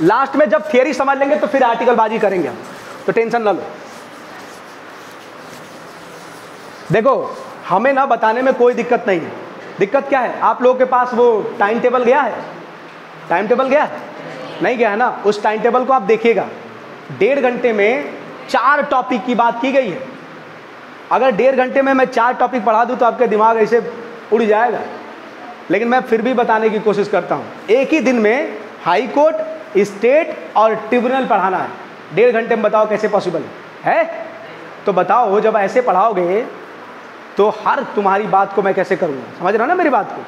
S1: लास्ट में जब थियरी समझ लेंगे तो फिर आर्टिकल बाजी करेंगे हम, तो टेंशन ना लो। देखो हमें ना बताने में कोई दिक्कत नहीं है। दिक्कत क्या है? आप लोगों के पास वो टाइम टेबल गया है? टाइम टेबल गया है? नहीं गया है ना? उस टाइम टेबल को आप देखिएगा। 1.5 घंटे में 4 टॉपिक की बात की गई है। अगर 1.5 घंटे में मैं 4 टॉपिक पढ़ा दूं तो आपका दिमाग ऐसे उड़ जाएगा, लेकिन मैं फिर भी बताने की कोशिश करता हूं। एक ही दिन में हाई कोर्ट, स्टेट और ट्रिब्यूनल पढ़ाना है। 1.5 घंटे में बताओ कैसे पॉसिबल है? तो बताओ, जब ऐसे पढ़ाओगे तो हर तुम्हारी बात को मैं कैसे करूँगा? समझ रहे हो ना मेरी बात को?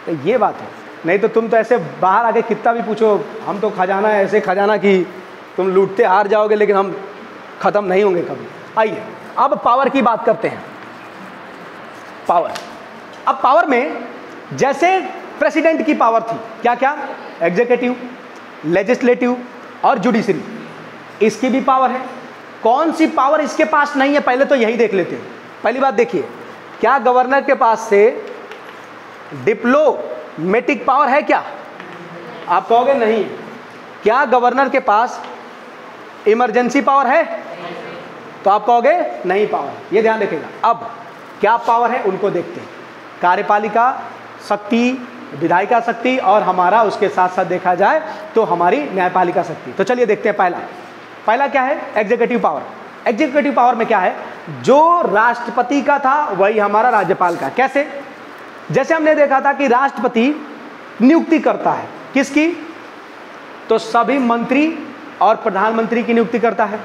S1: तो ये बात है। नहीं तो तुम तो ऐसे बाहर आके कितना भी पूछो, हम तो खजाना है, ऐसे खजाना कि तुम लूटते हार जाओगे, लेकिन हम ख़त्म नहीं होंगे कभी। आइए अब पावर की बात करते हैं। पावर, अब पावर में जैसे प्रेसिडेंट की पावर थी, क्या क्या? एग्जीक्यूटिव, लेजिस्लेटिव और जुडिशरी, इसकी भी पावर है। कौन सी पावर इसके पास नहीं है, पहले तो यही देख लेते हैं। पहली बात देखिए, क्या गवर्नर के पास से डिप्लोमेटिक पावर है क्या? आप कहोगे नहीं। क्या गवर्नर के पास इमरजेंसी पावर है? तो आप कहोगे नहीं पावर, ये ध्यान रखिएगा। अब क्या पावर है उनको देखते हैं। कार्यपालिका शक्ति, विधायिका शक्ति और हमारा उसके साथ साथ देखा जाए तो हमारी न्यायपालिका शक्ति। तो चलिए देखते हैं। पहला क्या है? Executive power. एग्जीक्यूटिव पावर में क्या है? जो राष्ट्रपति का था वही हमारा राज्यपाल का। कैसे? जैसे हमने देखा था कि राष्ट्रपति नियुक्ति करता है किसकी? तो सभी मंत्री और प्रधानमंत्री की नियुक्ति करता है।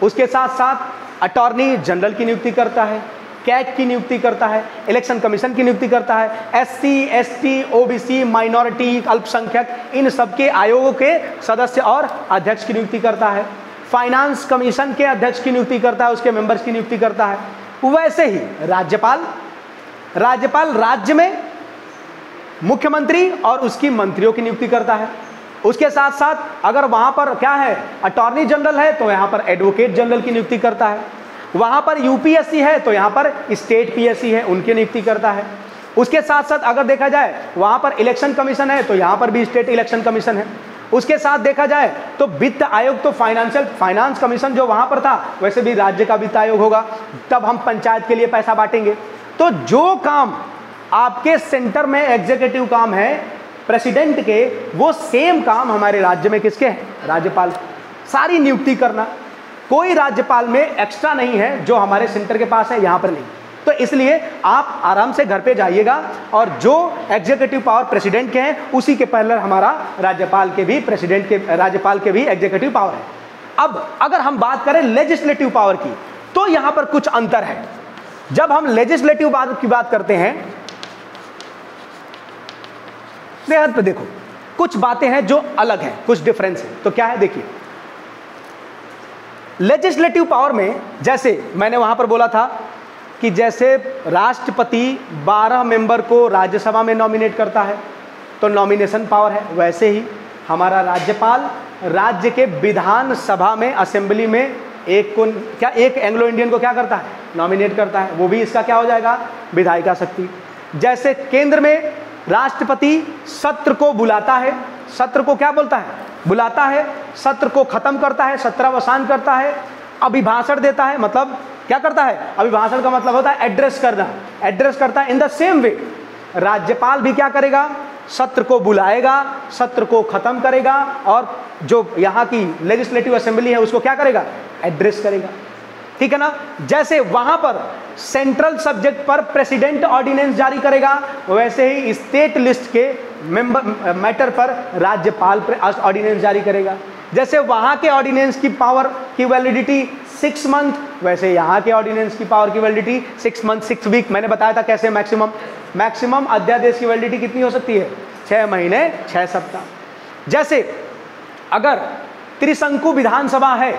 S1: उसके साथ साथ अटॉर्नी जनरल की नियुक्ति करता है, कैग की नियुक्ति करता है, इलेक्शन कमीशन की नियुक्ति करता है, एससी, एसटी, ओबीसी, माइनॉरिटी, अल्पसंख्यक, इन सबके आयोगों के सदस्य और अध्यक्ष की नियुक्ति करता है। फाइनेंस कमीशन के अध्यक्ष की नियुक्ति करता है, उसके मेंबर्स की नियुक्ति करता है। वैसे ही राज्यपाल राज्य में मुख्यमंत्री और उसकी मंत्रियों की नियुक्ति करता है। उसके साथ साथ अगर वहां पर क्या है, अटॉर्नी जनरल है तो यहाँ पर एडवोकेट जनरल की नियुक्ति करता है। वहां पर यूपीएससी है तो यहाँ पर स्टेट पीएससी है, उनकी नियुक्ति करता है। उसके साथ साथ अगर देखा जाए वहां पर इलेक्शन कमीशन है तो यहाँ पर भी स्टेट इलेक्शन कमीशन है। उसके साथ देखा जाए तो वित्त आयोग, तो फाइनेंस कमीशन जो वहां पर था वैसे भी राज्य का वित्त आयोग होगा, तब हम पंचायत के लिए पैसा बांटेंगे। तो जो काम आपके सेंटर में एग्जीक्यूटिव काम है प्रेसिडेंट के, वो सेम काम हमारे राज्य में किसके है? राज्यपाल। सारी नियुक्ति करना, कोई राज्यपाल में एक्स्ट्रा नहीं है जो हमारे सेंटर के पास है, यहाँ पर नहीं। तो इसलिए आप आराम से घर पे जाइएगा और जो एग्जीक्यूटिव पावर प्रेसिडेंट के हैं उसी के पहले हमारा राज्यपाल के भी एग्जीक्यूटिव पावर है। अब अगर हम बात करें लेजिस्लेटिव पावर की तो यहाँ पर कुछ अंतर है। जब हम लेजिस्लेटिव की बात करते हैं, यहाँ पे देखो कुछ बातें हैं जो अलग हैं, कुछ डिफरेंस है। तो क्या है देखिए, लेजिस्लेटिव पावर में जैसे मैंने वहां पर बोला था कि जैसे राष्ट्रपति 12 मेंबर को राज्यसभा में नॉमिनेट करता है तो नॉमिनेशन पावर है, वैसे ही हमारा राज्यपाल राज्य के विधानसभा में, असेंबली में एक को क्या, एक एंग्लो इंडियन को क्या करता है, नॉमिनेट करता है, वो भी इसका क्या हो जाएगा, विधायिका शक्ति। जैसे केंद्र में राष्ट्रपति सत्र को बुलाता है, सत्र को क्या बोलता है, बुलाता है, सत्र को खत्म करता है, सत्रावसान करता है, अभिभाषण देता है, मतलब क्या करता है, अभिभाषण का मतलब होता है एड्रेस करना, एड्रेस करता है। इन द सेम वे राज्यपाल भी क्या करेगा, सत्र को बुलाएगा, सत्र को खत्म करेगा और जो यहाँ की लेजिस्लेटिव असेंबली है उसको क्या करेगा, एड्रेस करेगा, ठीक है ना। जैसे वहां पर सेंट्रल सब्जेक्ट पर प्रेसिडेंट ऑर्डिनेंस जारी करेगा, वैसे ही स्टेट लिस्ट के मैटर पर राज्यपाल ऑर्डिनेंस जारी करेगा। जैसे वहां के ऑर्डिनेंस की पावर की वैलिडिटी 6 मंथ, वैसे यहाँ के ऑर्डिनेंस की पावर की वैलिडिटी 6 मंथ 6 वीक। मैंने बताया था कैसे मैक्सिमम अध्यादेश की वैलिडिटी कितनी हो सकती है, 6 महीने 6 सप्ताह। जैसे अगर त्रिशंकु विधानसभा है,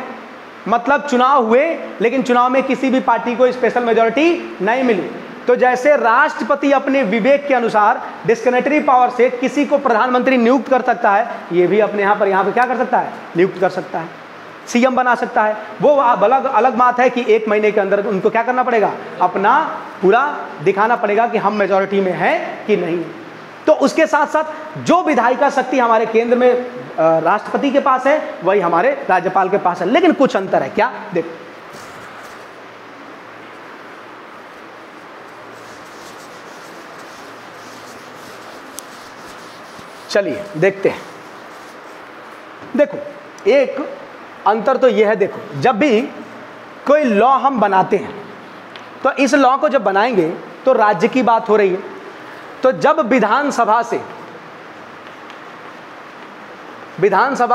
S1: मतलब चुनाव हुए लेकिन चुनाव में किसी भी पार्टी को स्पेशल मेजॉरिटी नहीं मिली, तो जैसे राष्ट्रपति अपने विवेक के अनुसार डिस्क्रिशनरी पावर से किसी को प्रधानमंत्री नियुक्त कर सकता है, ये भी अपने यहाँ पे क्या कर सकता है, नियुक्त कर सकता है, सीएम बना सकता है। वो अलग बात है कि 1 महीने के अंदर उनको क्या करना पड़ेगा, अपना पूरा दिखाना पड़ेगा कि हम मेजॉरिटी में हैं कि नहीं। तो उसके साथ साथ जो विधायिका शक्ति हमारे केंद्र में राष्ट्रपति के पास है वही हमारे राज्यपाल के पास है, लेकिन कुछ अंतर है। क्या, देखो चलिए देखते हैं। देखो एक अंतर तो यह है, देखो जब भी कोई लॉ हम बनाते हैं तो इस लॉ को जब बनाएंगे तो राज्य की बात हो रही है, तो जब विधानसभा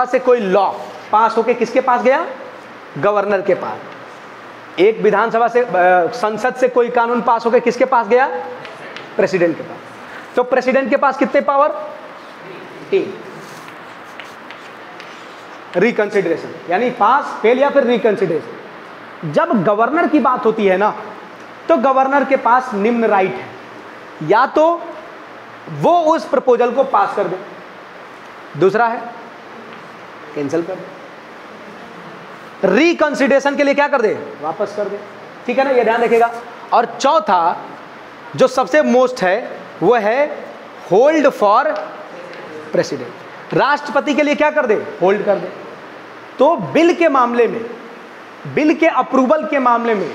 S1: से कोई लॉ पास होके किसके पास गया, गवर्नर के पास। एक विधानसभा से संसद से कोई कानून पास होके किसके पास गया, प्रेसिडेंट के पास। तो प्रेसिडेंट के पास कितने पावर, 3, रिकंसिडरेशन, यानी पास, फेल या फिर रिकंसिडरेशन। जब गवर्नर की बात होती है ना, तो गवर्नर के पास निम्न राइट है, या तो वो उस प्रपोजल को पास कर दे, दूसरा है कैंसिल कर दे, रिकंसिडरेशन के लिए क्या कर दे, वापस कर दे, ठीक है ना, ये ध्यान रखिएगा। और चौथा जो सबसे मोस्ट है वो है होल्ड फॉर प्रेसिडेंट, राष्ट्रपति के लिए क्या कर दे, होल्ड कर दे। तो बिल के मामले में, बिल के अप्रूवल के मामले में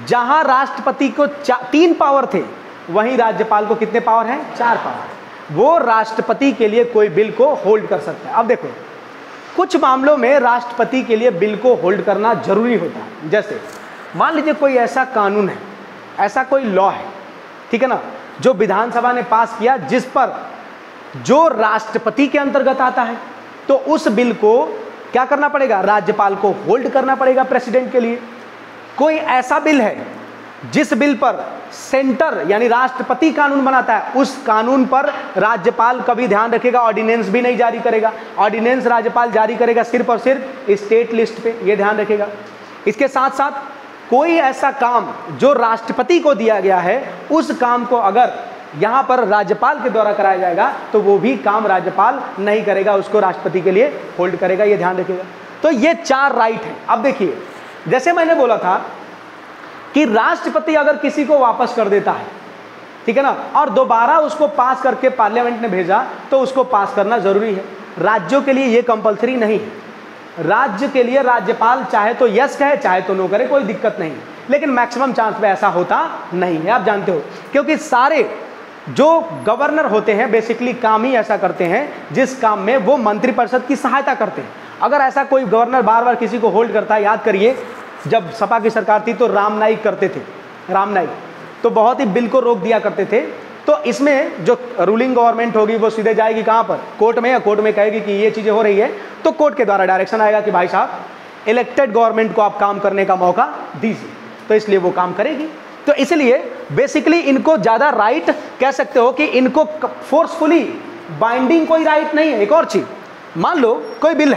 S1: जहां राष्ट्रपति को 3 पावर थे, वहीं राज्यपाल को कितने पावर हैं, 4 पावर। वो राष्ट्रपति के लिए कोई बिल को होल्ड कर सकता है। अब देखो कुछ मामलों में राष्ट्रपति के लिए बिल को होल्ड करना जरूरी होता है। जैसे मान लीजिए कोई ऐसा कानून है, ऐसा कोई लॉ है, ठीक है ना, जो विधानसभा ने पास किया, जिस पर जो राष्ट्रपति के अंतर्गत आता है, तो उस बिल को क्या करना पड़ेगा, राज्यपाल को होल्ड करना पड़ेगा प्रेसिडेंट के लिए। कोई ऐसा बिल है जिस बिल पर सेंटर यानी राष्ट्रपति कानून बनाता है, उस कानून पर राज्यपाल कभी ध्यान रखेगा ऑर्डिनेंस भी नहीं जारी करेगा, ऑर्डिनेंस राज्यपाल जारी करेगा सिर्फ और सिर्फ स्टेट लिस्ट पे, ये ध्यान रखेगा। इसके साथ साथ कोई ऐसा काम जो राष्ट्रपति को दिया गया है, उस काम को अगर यहाँ पर राज्यपाल के द्वारा कराया जाएगा तो वो भी काम राज्यपाल नहीं करेगा, उसको राष्ट्रपति के लिए होल्ड करेगा, ये ध्यान रखिएगा। तो ये 4 राइट हैं। अब देखिए जैसे मैंने बोला था कि राष्ट्रपति अगर किसी को वापस कर देता है, ठीक है ना, और दोबारा उसको पास करके पार्लियामेंट ने भेजा, तो उसको पास करना जरूरी है। राज्यों के लिए ये कंपलसरी नहीं है। राज्य के लिए राज्यपाल चाहे तो यस कहे चाहे तो नो करे, कोई दिक्कत नहीं, लेकिन मैक्सिमम चांस पे ऐसा होता नहीं है, आप जानते हो, क्योंकि सारे जो गवर्नर होते हैं बेसिकली काम ही ऐसा करते हैं जिस काम में वो मंत्रिपरिषद की सहायता करते हैं। अगर ऐसा कोई गवर्नर बार बार किसी को होल्ड करता है, याद करिए जब सपा की सरकार थी तो राम नाईक करते थे, राम नाईक तो बहुत ही बिल को रोक दिया करते थे। तो इसमें जो रूलिंग गवर्नमेंट होगी वो सीधे जाएगी कहाँ पर, कोर्ट में, या कोर्ट में कहेगी कि ये चीज़ें हो रही है, तो कोर्ट के द्वारा डायरेक्शन आएगा कि भाई साहब इलेक्टेड गवर्नमेंट को आप काम करने का मौका दीजिए, तो इसलिए वो काम करेगी। तो इसलिए बेसिकली इनको ज़्यादा राइट कह सकते हो कि इनको फोर्सफुली बाइंडिंग कोई राइट नहीं है। एक और चीज़, मान लो कोई बिल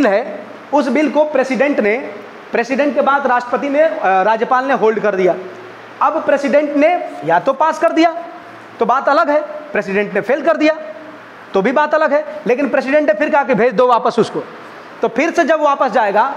S1: है, उस बिल को प्रेसिडेंट के बाद राष्ट्रपति ने, राज्यपाल ने होल्ड कर दिया। अब प्रेसिडेंट ने या तो पास कर दिया तो बात अलग है, प्रेसिडेंट ने फेल कर दिया तो भी बात अलग है, लेकिन प्रेसिडेंट ने फिर कहा कि भेज दो वापस उसको, तो फिर से जब वापस जाएगा,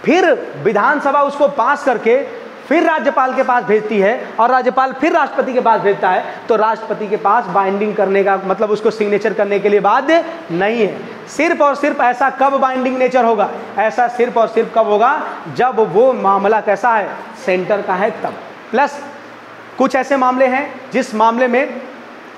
S1: फिर विधानसभा उसको पास करके फिर राज्यपाल के पास भेजती है और राज्यपाल फिर राष्ट्रपति के पास भेजता है, तो राष्ट्रपति के पास बाइंडिंग करने का मतलब उसको सिग्नेचर करने के लिए बाध्य नहीं है। सिर्फ और सिर्फ ऐसा कब बाइंडिंग नेचर होगा, ऐसा सिर्फ और सिर्फ कब होगा, जब वो मामला कैसा है, सेंटर का है तब। प्लस कुछ ऐसे मामले हैं जिस मामले में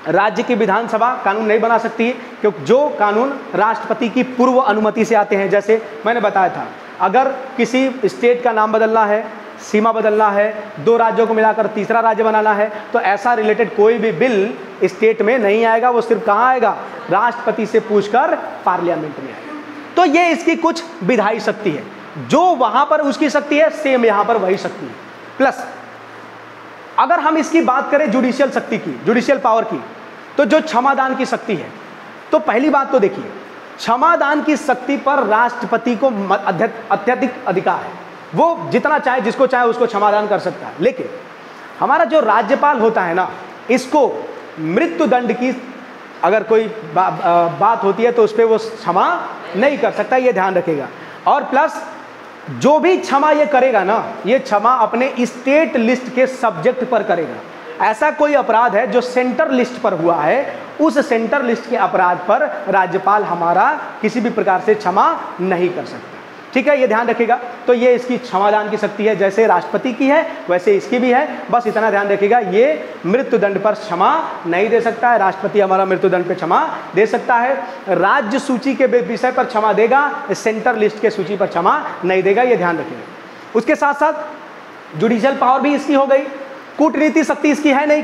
S1: राज्य की विधानसभा कानून नहीं बना सकती है, क्योंकि जो कानून राष्ट्रपति की पूर्व अनुमति से आते हैं, जैसे मैंने बताया था, अगर किसी स्टेट का नाम बदलना है, सीमा बदलना है, 2 राज्यों को मिलाकर तीसरा राज्य बनाना है, तो ऐसा रिलेटेड कोई भी बिल स्टेट में नहीं आएगा, वो सिर्फ कहाँ आएगा, राष्ट्रपति से पूछकर पार्लियामेंट में आएगा। तो ये इसकी कुछ विधायी शक्ति है, जो वहाँ पर उसकी शक्ति है सेम यहाँ पर वही शक्ति है। प्लस अगर हम इसकी बात करें जुडिशियल शक्ति की, जुडिशियल पावर की, तो जो क्षमादान की शक्ति है, तो पहली बात तो देखिए, क्षमादान की शक्ति पर राष्ट्रपति को अत्यधिक अधिकार है, वो जितना चाहे जिसको चाहे उसको क्षमादान कर सकता है। लेकिन हमारा जो राज्यपाल होता है ना, इसको मृत्यु दंड की अगर कोई बात होती है तो उस पर वो क्षमा नहीं कर सकता, ये ध्यान रखेगा। और प्लस जो भी क्षमा ये करेगा ना, ये क्षमा अपने स्टेट लिस्ट के सब्जेक्ट पर करेगा। ऐसा कोई अपराध है जो सेंटर लिस्ट पर हुआ है, उस सेंटर लिस्ट के अपराध पर राज्यपाल हमारा किसी भी प्रकार से क्षमा नहीं कर सकता। ठीक है, ये ध्यान रखिएगा। तो ये इसकी क्षमादान की शक्ति है, जैसे राष्ट्रपति की है वैसे इसकी भी है। बस इतना ध्यान रखिएगा, ये मृत्यु दंड पर क्षमा नहीं दे सकता है, राष्ट्रपति हमारा मृत्यु दंड पर क्षमा दे सकता है। राज्य सूची के विषय पर क्षमा देगा, सेंटर लिस्ट के सूची पर क्षमा नहीं देगा, ये ध्यान रखिएगा। उसके साथ साथ जुडिशियल पावर भी इसकी हो गई। कूटनीति शक्ति इसकी है नहीं,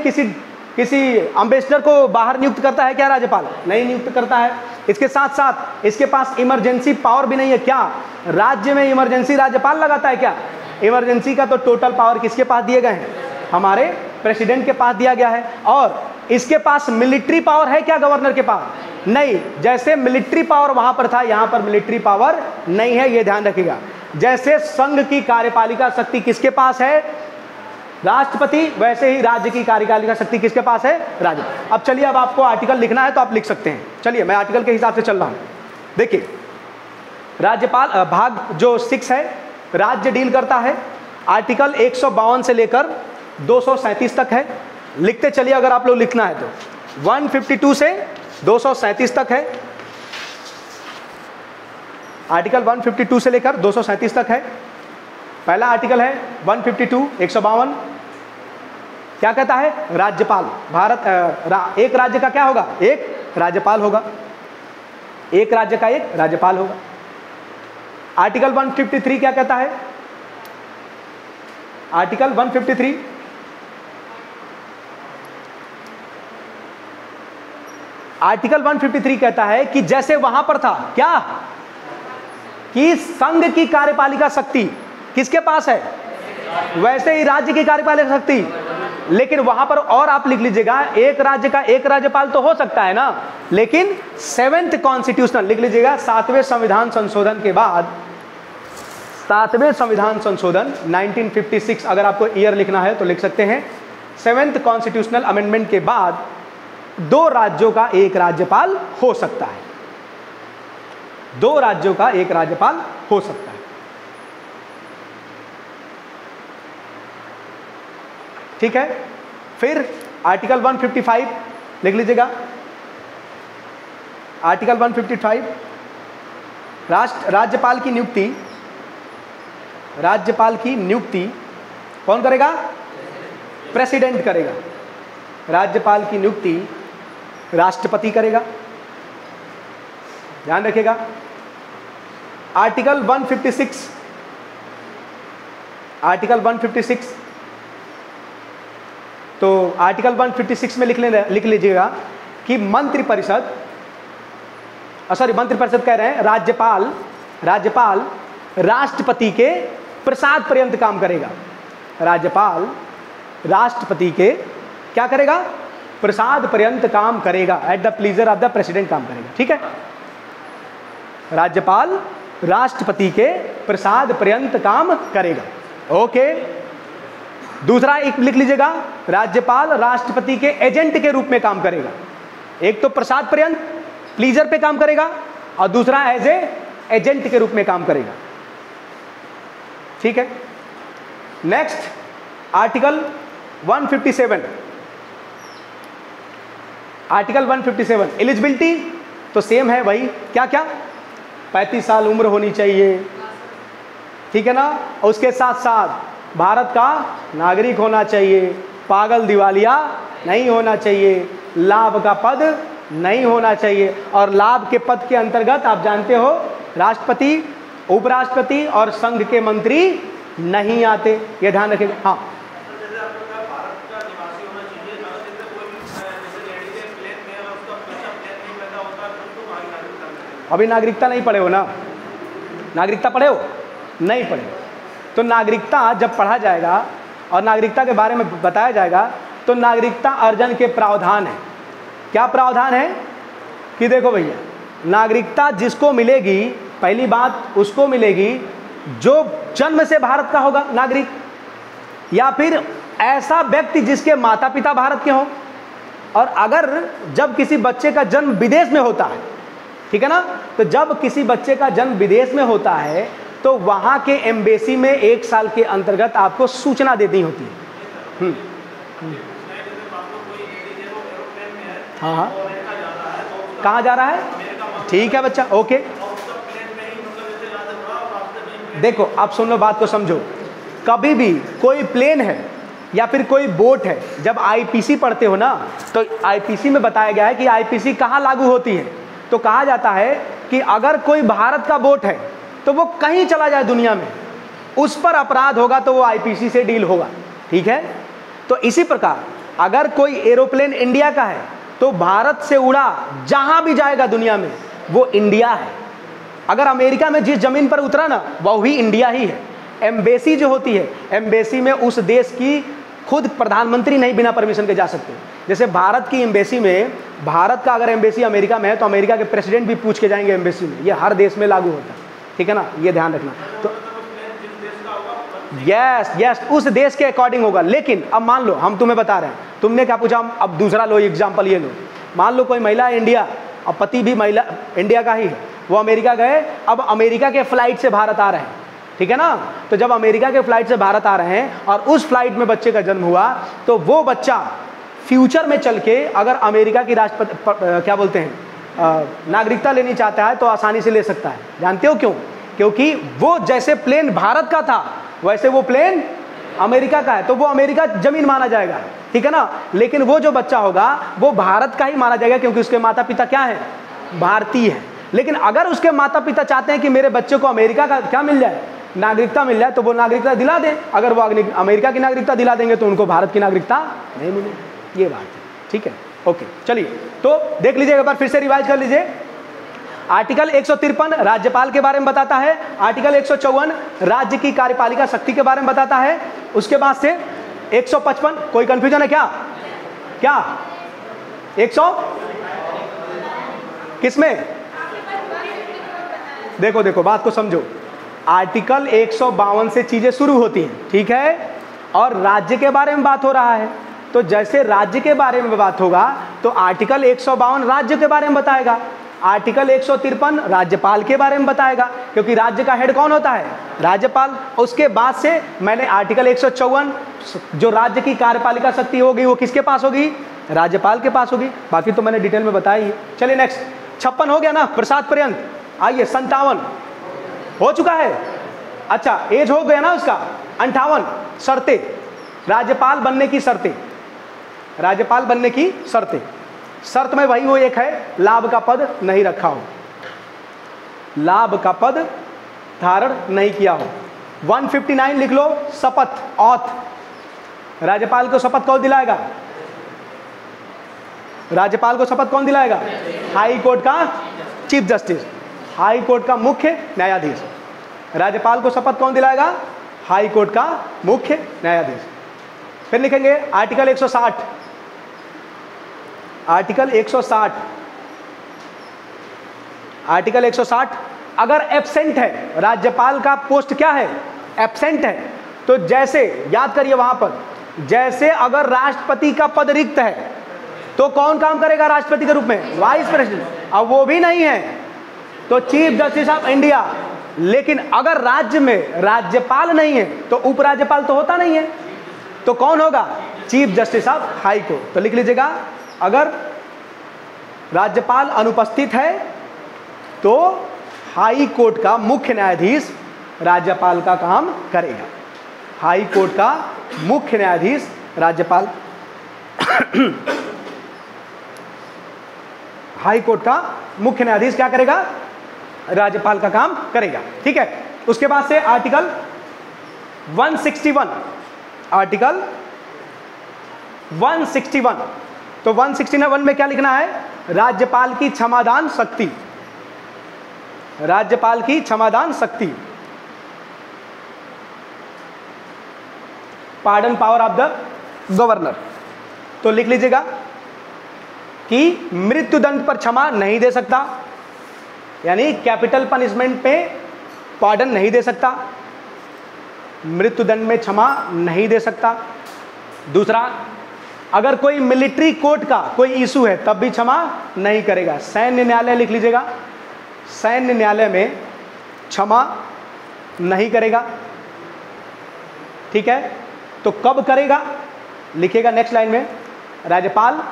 S1: किसी एम्बेसडर को बाहर नियुक्त करता है क्या राज्यपाल? नहीं नियुक्त करता है। इसके साथ साथ इसके पास इमरजेंसी पावर भी नहीं है। क्या राज्य में इमरजेंसी राज्यपाल लगाता है क्या? इमरजेंसी का तो टोटल पावर किसके पास दिए गए हैं? हमारे प्रेसिडेंट के पास दिया गया है। और इसके पास मिलिट्री पावर है क्या गवर्नर के पास? नहीं। जैसे मिलिट्री पावर वहां पर था, यहां पर मिलिट्री पावर नहीं है, ये ध्यान रखिएगा। जैसे संघ की कार्यपालिका शक्ति किसके पास है? राष्ट्रपति, वैसे ही राज्य की कार्यपालिका शक्ति किसके पास है? राज्य। अब चलिए, अब आपको आर्टिकल लिखना है तो आप लिख सकते हैं। चलिए, मैं आर्टिकल के हिसाब से चल रहा हूं। देखिए, राज्यपाल भाग जो 6 है, राज्य डील करता है। आर्टिकल 152 से लेकर 237 तक है। लिखते चलिए, अगर आप लोग लिखना है तो 152 से 237 तक है। आर्टिकल 152 से लेकर 237 तक है। पहला आर्टिकल है 152 152, क्या कहता है? राज्यपाल। एक राज्य का क्या होगा? एक राज्यपाल होगा। एक राज्य का एक राज्यपाल होगा। आर्टिकल 153 क्या कहता है? आर्टिकल 153 आर्टिकल 153 कहता है कि जैसे वहां पर था क्या, कि संघ की कार्यपालिका शक्ति किसके पास है, वैसे ही राज्य की कार्यपालिका शक्ति। लेकिन वहां पर और आप लिख लीजिएगा, एक राज्य का एक राज्यपाल तो हो सकता है ना, लेकिन 7th कॉन्स्टिट्यूशनल लिख लीजिएगा, 7वें संविधान संशोधन के बाद, 7वें संविधान संशोधन 1956, अगर आपको ईयर लिखना है तो लिख सकते हैं। 7th कॉन्स्टिट्यूशनल अमेंडमेंट के बाद 2 राज्यों का एक राज्यपाल हो सकता है। 2 राज्यों का एक राज्यपाल हो सकता है। ठीक है। फिर आर्टिकल 155 लिख लीजिएगा। आर्टिकल 155, राज्यपाल की नियुक्ति, राज्यपाल की नियुक्ति कौन करेगा? प्रेसिडेंट करेगा। राज्यपाल की नियुक्ति राष्ट्रपति करेगा, ध्यान रखिएगा। आर्टिकल 156, आर्टिकल 156, तो आर्टिकल 156 में लिख लीजिएगा कि मंत्रिपरिषद कह रहे हैं, राज्यपाल राष्ट्रपति के प्रसाद पर्यंत काम करेगा। राज्यपाल राष्ट्रपति के क्या करेगा, प्रसाद पर्यंत काम करेगा, at the pleaser of the president काम करेगा। ठीक है, राज्यपाल राष्ट्रपति के प्रसाद पर्यंत काम करेगा। ओके, दूसरा एक लिख लीजिएगा, राज्यपाल राष्ट्रपति के एजेंट के रूप में काम करेगा। एक तो प्रसाद पर्यंत प्लीजर पे काम करेगा और दूसरा एज ए एजेंट के रूप में काम करेगा। ठीक है, नेक्स्ट आर्टिकल 157, आर्टिकल 157 एलिजिबिलिटी तो सेम है वही, क्या क्या 35 साल उम्र होनी चाहिए, ठीक है ना, और उसके साथ साथ भारत का नागरिक होना चाहिए, पागल दिवालिया नहीं होना चाहिए, लाभ का पद नहीं होना चाहिए, और लाभ के पद के अंतर्गत आप जानते हो राष्ट्रपति, उपराष्ट्रपति और संघ के मंत्री नहीं आते, ये ध्यान रखिएगा। हाँ, अभी नागरिकता नहीं पढ़े हो ना, नागरिकता पढ़े हो, नहीं पढ़े, तो नागरिकता जब पढ़ा जाएगा और नागरिकता के बारे में बताया जाएगा तो नागरिकता अर्जन के प्रावधान है। क्या प्रावधान है कि देखो भैया, नागरिकता जिसको मिलेगी, पहली बात उसको मिलेगी जो जन्म से भारत का होगा नागरिक, या फिर ऐसा व्यक्ति जिसके माता पिता भारत के हों, और अगर जब किसी बच्चे का जन्म विदेश में होता है, ठीक है ना, तो जब किसी बच्चे का जन्म विदेश में होता है तो वहाँ के एम्बेसी में 1 साल के अंतर्गत आपको सूचना देनी होती है। हाँ हाँ, कहाँ जा रहा है, ठीक है बच्चा, ओके। देखो अब सुन लो, बात को समझो, कभी भी कोई प्लेन है या फिर कोई बोट है, जब आईपीसी पढ़ते हो ना तो आईपीसी में बताया गया है कि आईपीसी कहाँ लागू होती है, तो कहा जाता है कि अगर कोई भारत का बोट है तो वो कहीं चला जाए दुनिया में, उस पर अपराध होगा तो वो आईपीसी से डील होगा। ठीक है, तो इसी प्रकार अगर कोई एरोप्लेन इंडिया का है तो भारत से उड़ा जहां भी जाएगा दुनिया में वो इंडिया है। अगर अमेरिका में जिस जमीन पर उतरा ना वो भी इंडिया ही है। एम्बेसी जो होती है, एम्बेसी में उस देश की खुद प्रधानमंत्री नहीं बिना परमिशन के जा सकते। जैसे भारत की एम्बेसी में, भारत का अगर एम्बेसी अमेरिका में है तो अमेरिका के प्रेसिडेंट भी पूछ के जाएंगे एम्बेसी में, ये हर देश में लागू होता है। ठीक है ना, ये ध्यान रखना। तो यस, उस देश के अकॉर्डिंग होगा। लेकिन अब मान लो हम तुम्हें बता रहे हैं, तुमने क्या पूछा, अब दूसरा लो एग्जाम्पल ये लो, मान लो कोई महिला है इंडिया और पति भी महिला इंडिया का ही है, वो अमेरिका गए, अब अमेरिका के फ्लाइट से भारत आ रहे हैं, ठीक है ना, तो जब अमेरिका के फ्लाइट से भारत आ रहे हैं और उस फ्लाइट में बच्चे का जन्म हुआ तो वो बच्चा फ्यूचर में चल के अगर अमेरिका की राष्ट्रपति क्या बोलते हैं नागरिकता लेनी चाहता है तो आसानी से ले सकता है। जानते हो क्यों? क्योंकि वो जैसे प्लेन भारत का था वैसे वो प्लेन अमेरिका का है, तो वो अमेरिका जमीन माना जाएगा, ठीक है ना। लेकिन वो जो बच्चा होगा वो भारत का ही माना जाएगा क्योंकि उसके माता पिता क्या है, भारतीय है। लेकिन अगर उसके माता पिता चाहते हैं कि मेरे बच्चे को अमेरिका का क्या मिल जाए, नागरिकता मिल जाए, तो वो नागरिकता दिला दें। अगर वो अमेरिका की नागरिकता दिला देंगे तो उनको भारत की नागरिकता नहीं मिलेगी। ये बात है, ठीक है, ओके। चलिए तो देख लीजिए, एक बार फिर से रिवाइज कर लीजिए। आर्टिकल 153 राज्यपाल के बारे में बताता है, आर्टिकल 154 राज्य की कार्यपालिका शक्ति के बारे में बताता है, उसके बाद से 155 कोई कंफ्यूजन है क्या? क्या 100 किसमें? देखो देखो बात को समझो, आर्टिकल 152 से चीजें शुरू होती हैं, ठीक है, और राज्य के बारे में बात हो रहा है। तो जैसे राज्य के बारे में बात होगा तो आर्टिकल 152 राज्य के बारे में बताएगा, आर्टिकल 153 राज्यपाल के बारे में बताएगा क्योंकि राज्य का हेड कौन होता है, राज्यपाल। उसके बाद से मैंने आर्टिकल 154 जो राज्य की कार्यपालिका शक्ति होगी वो किसके पास होगी, राज्यपाल के पास होगी। बाकी तो मैंने डिटेल में बताया ही। चलिए नेक्स्ट, 56 हो गया ना, प्रसाद पर्यंत। आइए 57 हो चुका है। अच्छा एज हो गया ना उसका 58। शर्तें, राज्यपाल बनने की शर्तें, राज्यपाल बनने की शर्तें, शर्त में वही वो एक है, लाभ का पद नहीं रखा हो, लाभ का पद धारण नहीं किया हो। 159 लिख लो, शपथ, ऑथ। राज्यपाल को शपथ कौन दिलाएगा, राज्यपाल को शपथ कौन दिलाएगा, हाई कोर्ट का चीफ जस्टिस, हाई कोर्ट का मुख्य न्यायाधीश। राज्यपाल को शपथ कौन दिलाएगा, हाई कोर्ट का मुख्य न्यायाधीश। फिर लिखेंगे आर्टिकल 160, आर्टिकल 160, आर्टिकल 160, अगर एब्सेंट है, राज्यपाल का पोस्ट क्या है, एब्सेंट है, तो जैसे याद करिए वहां पर, जैसे अगर राष्ट्रपति का पद रिक्त है तो कौन काम करेगा राष्ट्रपति के रूप में, वाइस प्रेसिडेंट। अब वो भी नहीं है तो चीफ जस्टिस ऑफ इंडिया। लेकिन अगर राज्य में राज्यपाल नहीं है तो उपराज्यपाल तो होता नहीं है, तो कौन होगा, chief justice of high court. तो लिख लीजिएगा, अगर राज्यपाल अनुपस्थित है तो हाई कोर्ट का मुख्य न्यायाधीश राज्यपाल का काम करेगा। हाई कोर्ट का मुख्य न्यायाधीश राज्यपाल हाई कोर्ट का मुख्य न्यायाधीश क्या करेगा, राज्यपाल का काम करेगा। ठीक है, उसके बाद से आर्टिकल 161, आर्टिकल 161, तो 161 में क्या लिखना है, राज्यपाल की क्षमादान शक्ति, राज्यपाल की क्षमादान शक्ति, pardon power of the governor. तो लिख लीजिएगा कि मृत्युदंड पर क्षमा नहीं दे सकता, यानी कैपिटल पनिशमेंट पे पार्डन नहीं दे सकता, मृत्युदंड में क्षमा नहीं दे सकता। दूसरा, अगर कोई मिलिट्री कोर्ट का कोई इशू है तब भी क्षमा नहीं करेगा। सैन्य न्यायालय लिख लीजिएगा, सैन्य न्यायालय में क्षमा नहीं करेगा। ठीक है, तो कब करेगा, लिखेगा नेक्स्ट लाइन में, राज्यपाल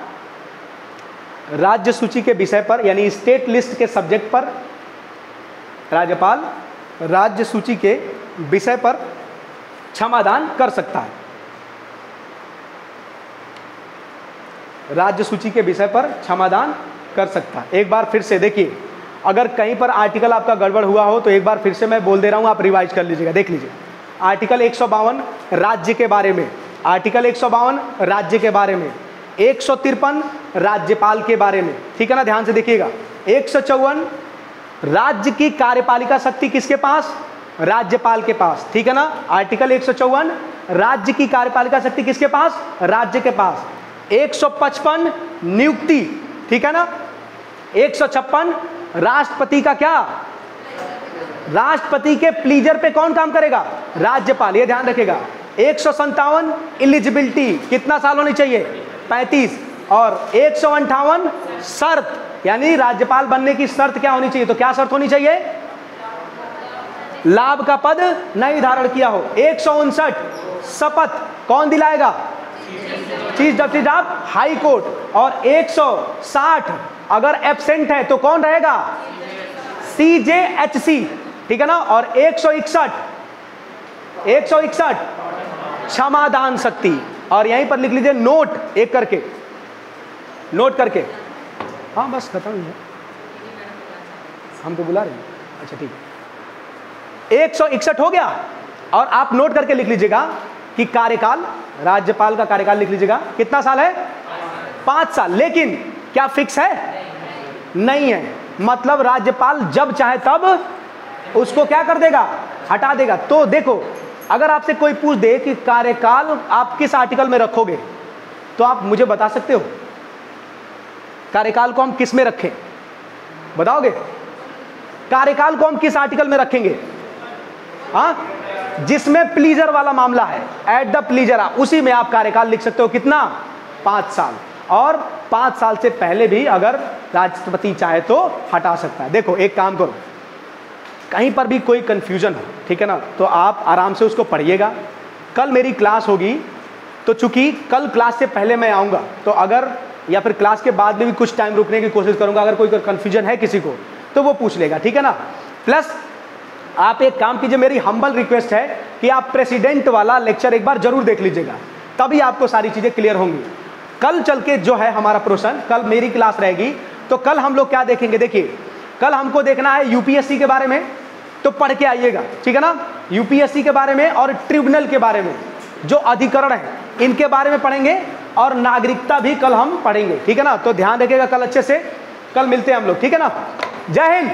S1: राज्य सूची के विषय पर, यानी स्टेट लिस्ट के सब्जेक्ट पर, राज्यपाल राज्य सूची के विषय पर क्षमादान कर सकता है। राज्य सूची के विषय पर क्षमादान कर सकता है। एक बार फिर से देखिए, अगर कहीं पर आर्टिकल आपका गड़बड़ हुआ हो तो एक बार फिर से मैं बोल दे रहा हूं, आप रिवाइज कर लीजिएगा। देख लीजिए, आर्टिकल 152 राज्य के बारे में, आर्टिकल 152 राज्य के बारे में, 153 राज्यपाल के बारे में। ठीक है ना, ध्यान से देखिएगा। 154 राज्य की कार्यपालिका शक्ति किसके पास, राज्यपाल के पास। ठीक है ना, आर्टिकल 154 राज्य की कार्यपालिका शक्ति किसके पास, राज्य के पास। 155 नियुक्ति, ठीक है ना। 156 राष्ट्रपति का क्या, राष्ट्रपति के प्लीजर पे कौन काम करेगा, राज्यपाल, ये ध्यान रखेगा। 157 एलिजिबिलिटी, कितना साल होनी चाहिए, 35। और 158 शर्त, यानी राज्यपाल बनने की शर्त क्या होनी चाहिए, तो क्या शर्त होनी चाहिए, लाभ का पद नहीं धारण किया हो। 159 शपथ कौन दिलाएगा, chief justice of high court. और 160 अगर एब्सेंट है तो कौन रहेगा, CJHC, ठीक है ना। और 161 क्षमादान शक्ति। और यहीं पर लिख लीजिए नोट, एक करके नोट करके, हाँ बस खत्म ही है, हमको बुला रहे हैं, अच्छा ठीक है। 161 हो गया। और आप नोट करके लिख लीजिएगा कि कार्यकाल, राज्यपाल का कार्यकाल लिख लीजिएगा कितना साल है, 5 साल। लेकिन क्या फिक्स है, नहीं है। मतलब राज्यपाल जब चाहे तब उसको क्या कर देगा, हटा देगा। तो देखो, अगर आपसे कोई पूछ दे कि कार्यकाल आप किस आर्टिकल में रखोगे, तो आप मुझे बता सकते हो कार्यकाल को हम किस में रखें, बताओगे, कार्यकाल को हम किस आर्टिकल में रखेंगे, हाँ, जिसमें प्लीजर वाला मामला है, एट द प्लीजर, उसी में आप कार्यकाल लिख सकते हो। कितना, 5 साल। और 5 साल से पहले भी अगर राष्ट्रपति चाहे तो हटा सकता है। देखो एक काम करो, कहीं पर भी कोई कंफ्यूजन हो, ठीक है ना, तो आप आराम से उसको पढ़िएगा। कल मेरी क्लास होगी, तो चूंकि कल क्लास से पहले मैं आऊँगा, तो अगर या फिर क्लास के बाद में भी कुछ टाइम रुकने की कोशिश करूँगा, अगर कोई कंफ्यूजन है किसी को तो वो पूछ लेगा, ठीक है ना। प्लस आप एक काम कीजिए, मेरी हम्बल रिक्वेस्ट है कि आप प्रेसिडेंट वाला लेक्चर एक बार जरूर देख लीजिएगा, तभी आपको सारी चीज़ें क्लियर होंगी। कल चल के जो है हमारा प्रोसेस, कल मेरी क्लास रहेगी, तो कल हम लोग क्या देखेंगे, देखिए कल हमको देखना है यूपीएससी के बारे में, तो पढ़ के आइएगा, ठीक है ना। यूपीएससी के बारे में और ट्रिब्यूनल के बारे में, जो अधिकरण है इनके बारे में पढ़ेंगे, और नागरिकता भी कल हम पढ़ेंगे, ठीक है ना। तो ध्यान रखिएगा कल अच्छे से, कल मिलते हैं हम लोग, ठीक है ना। जय हिंद।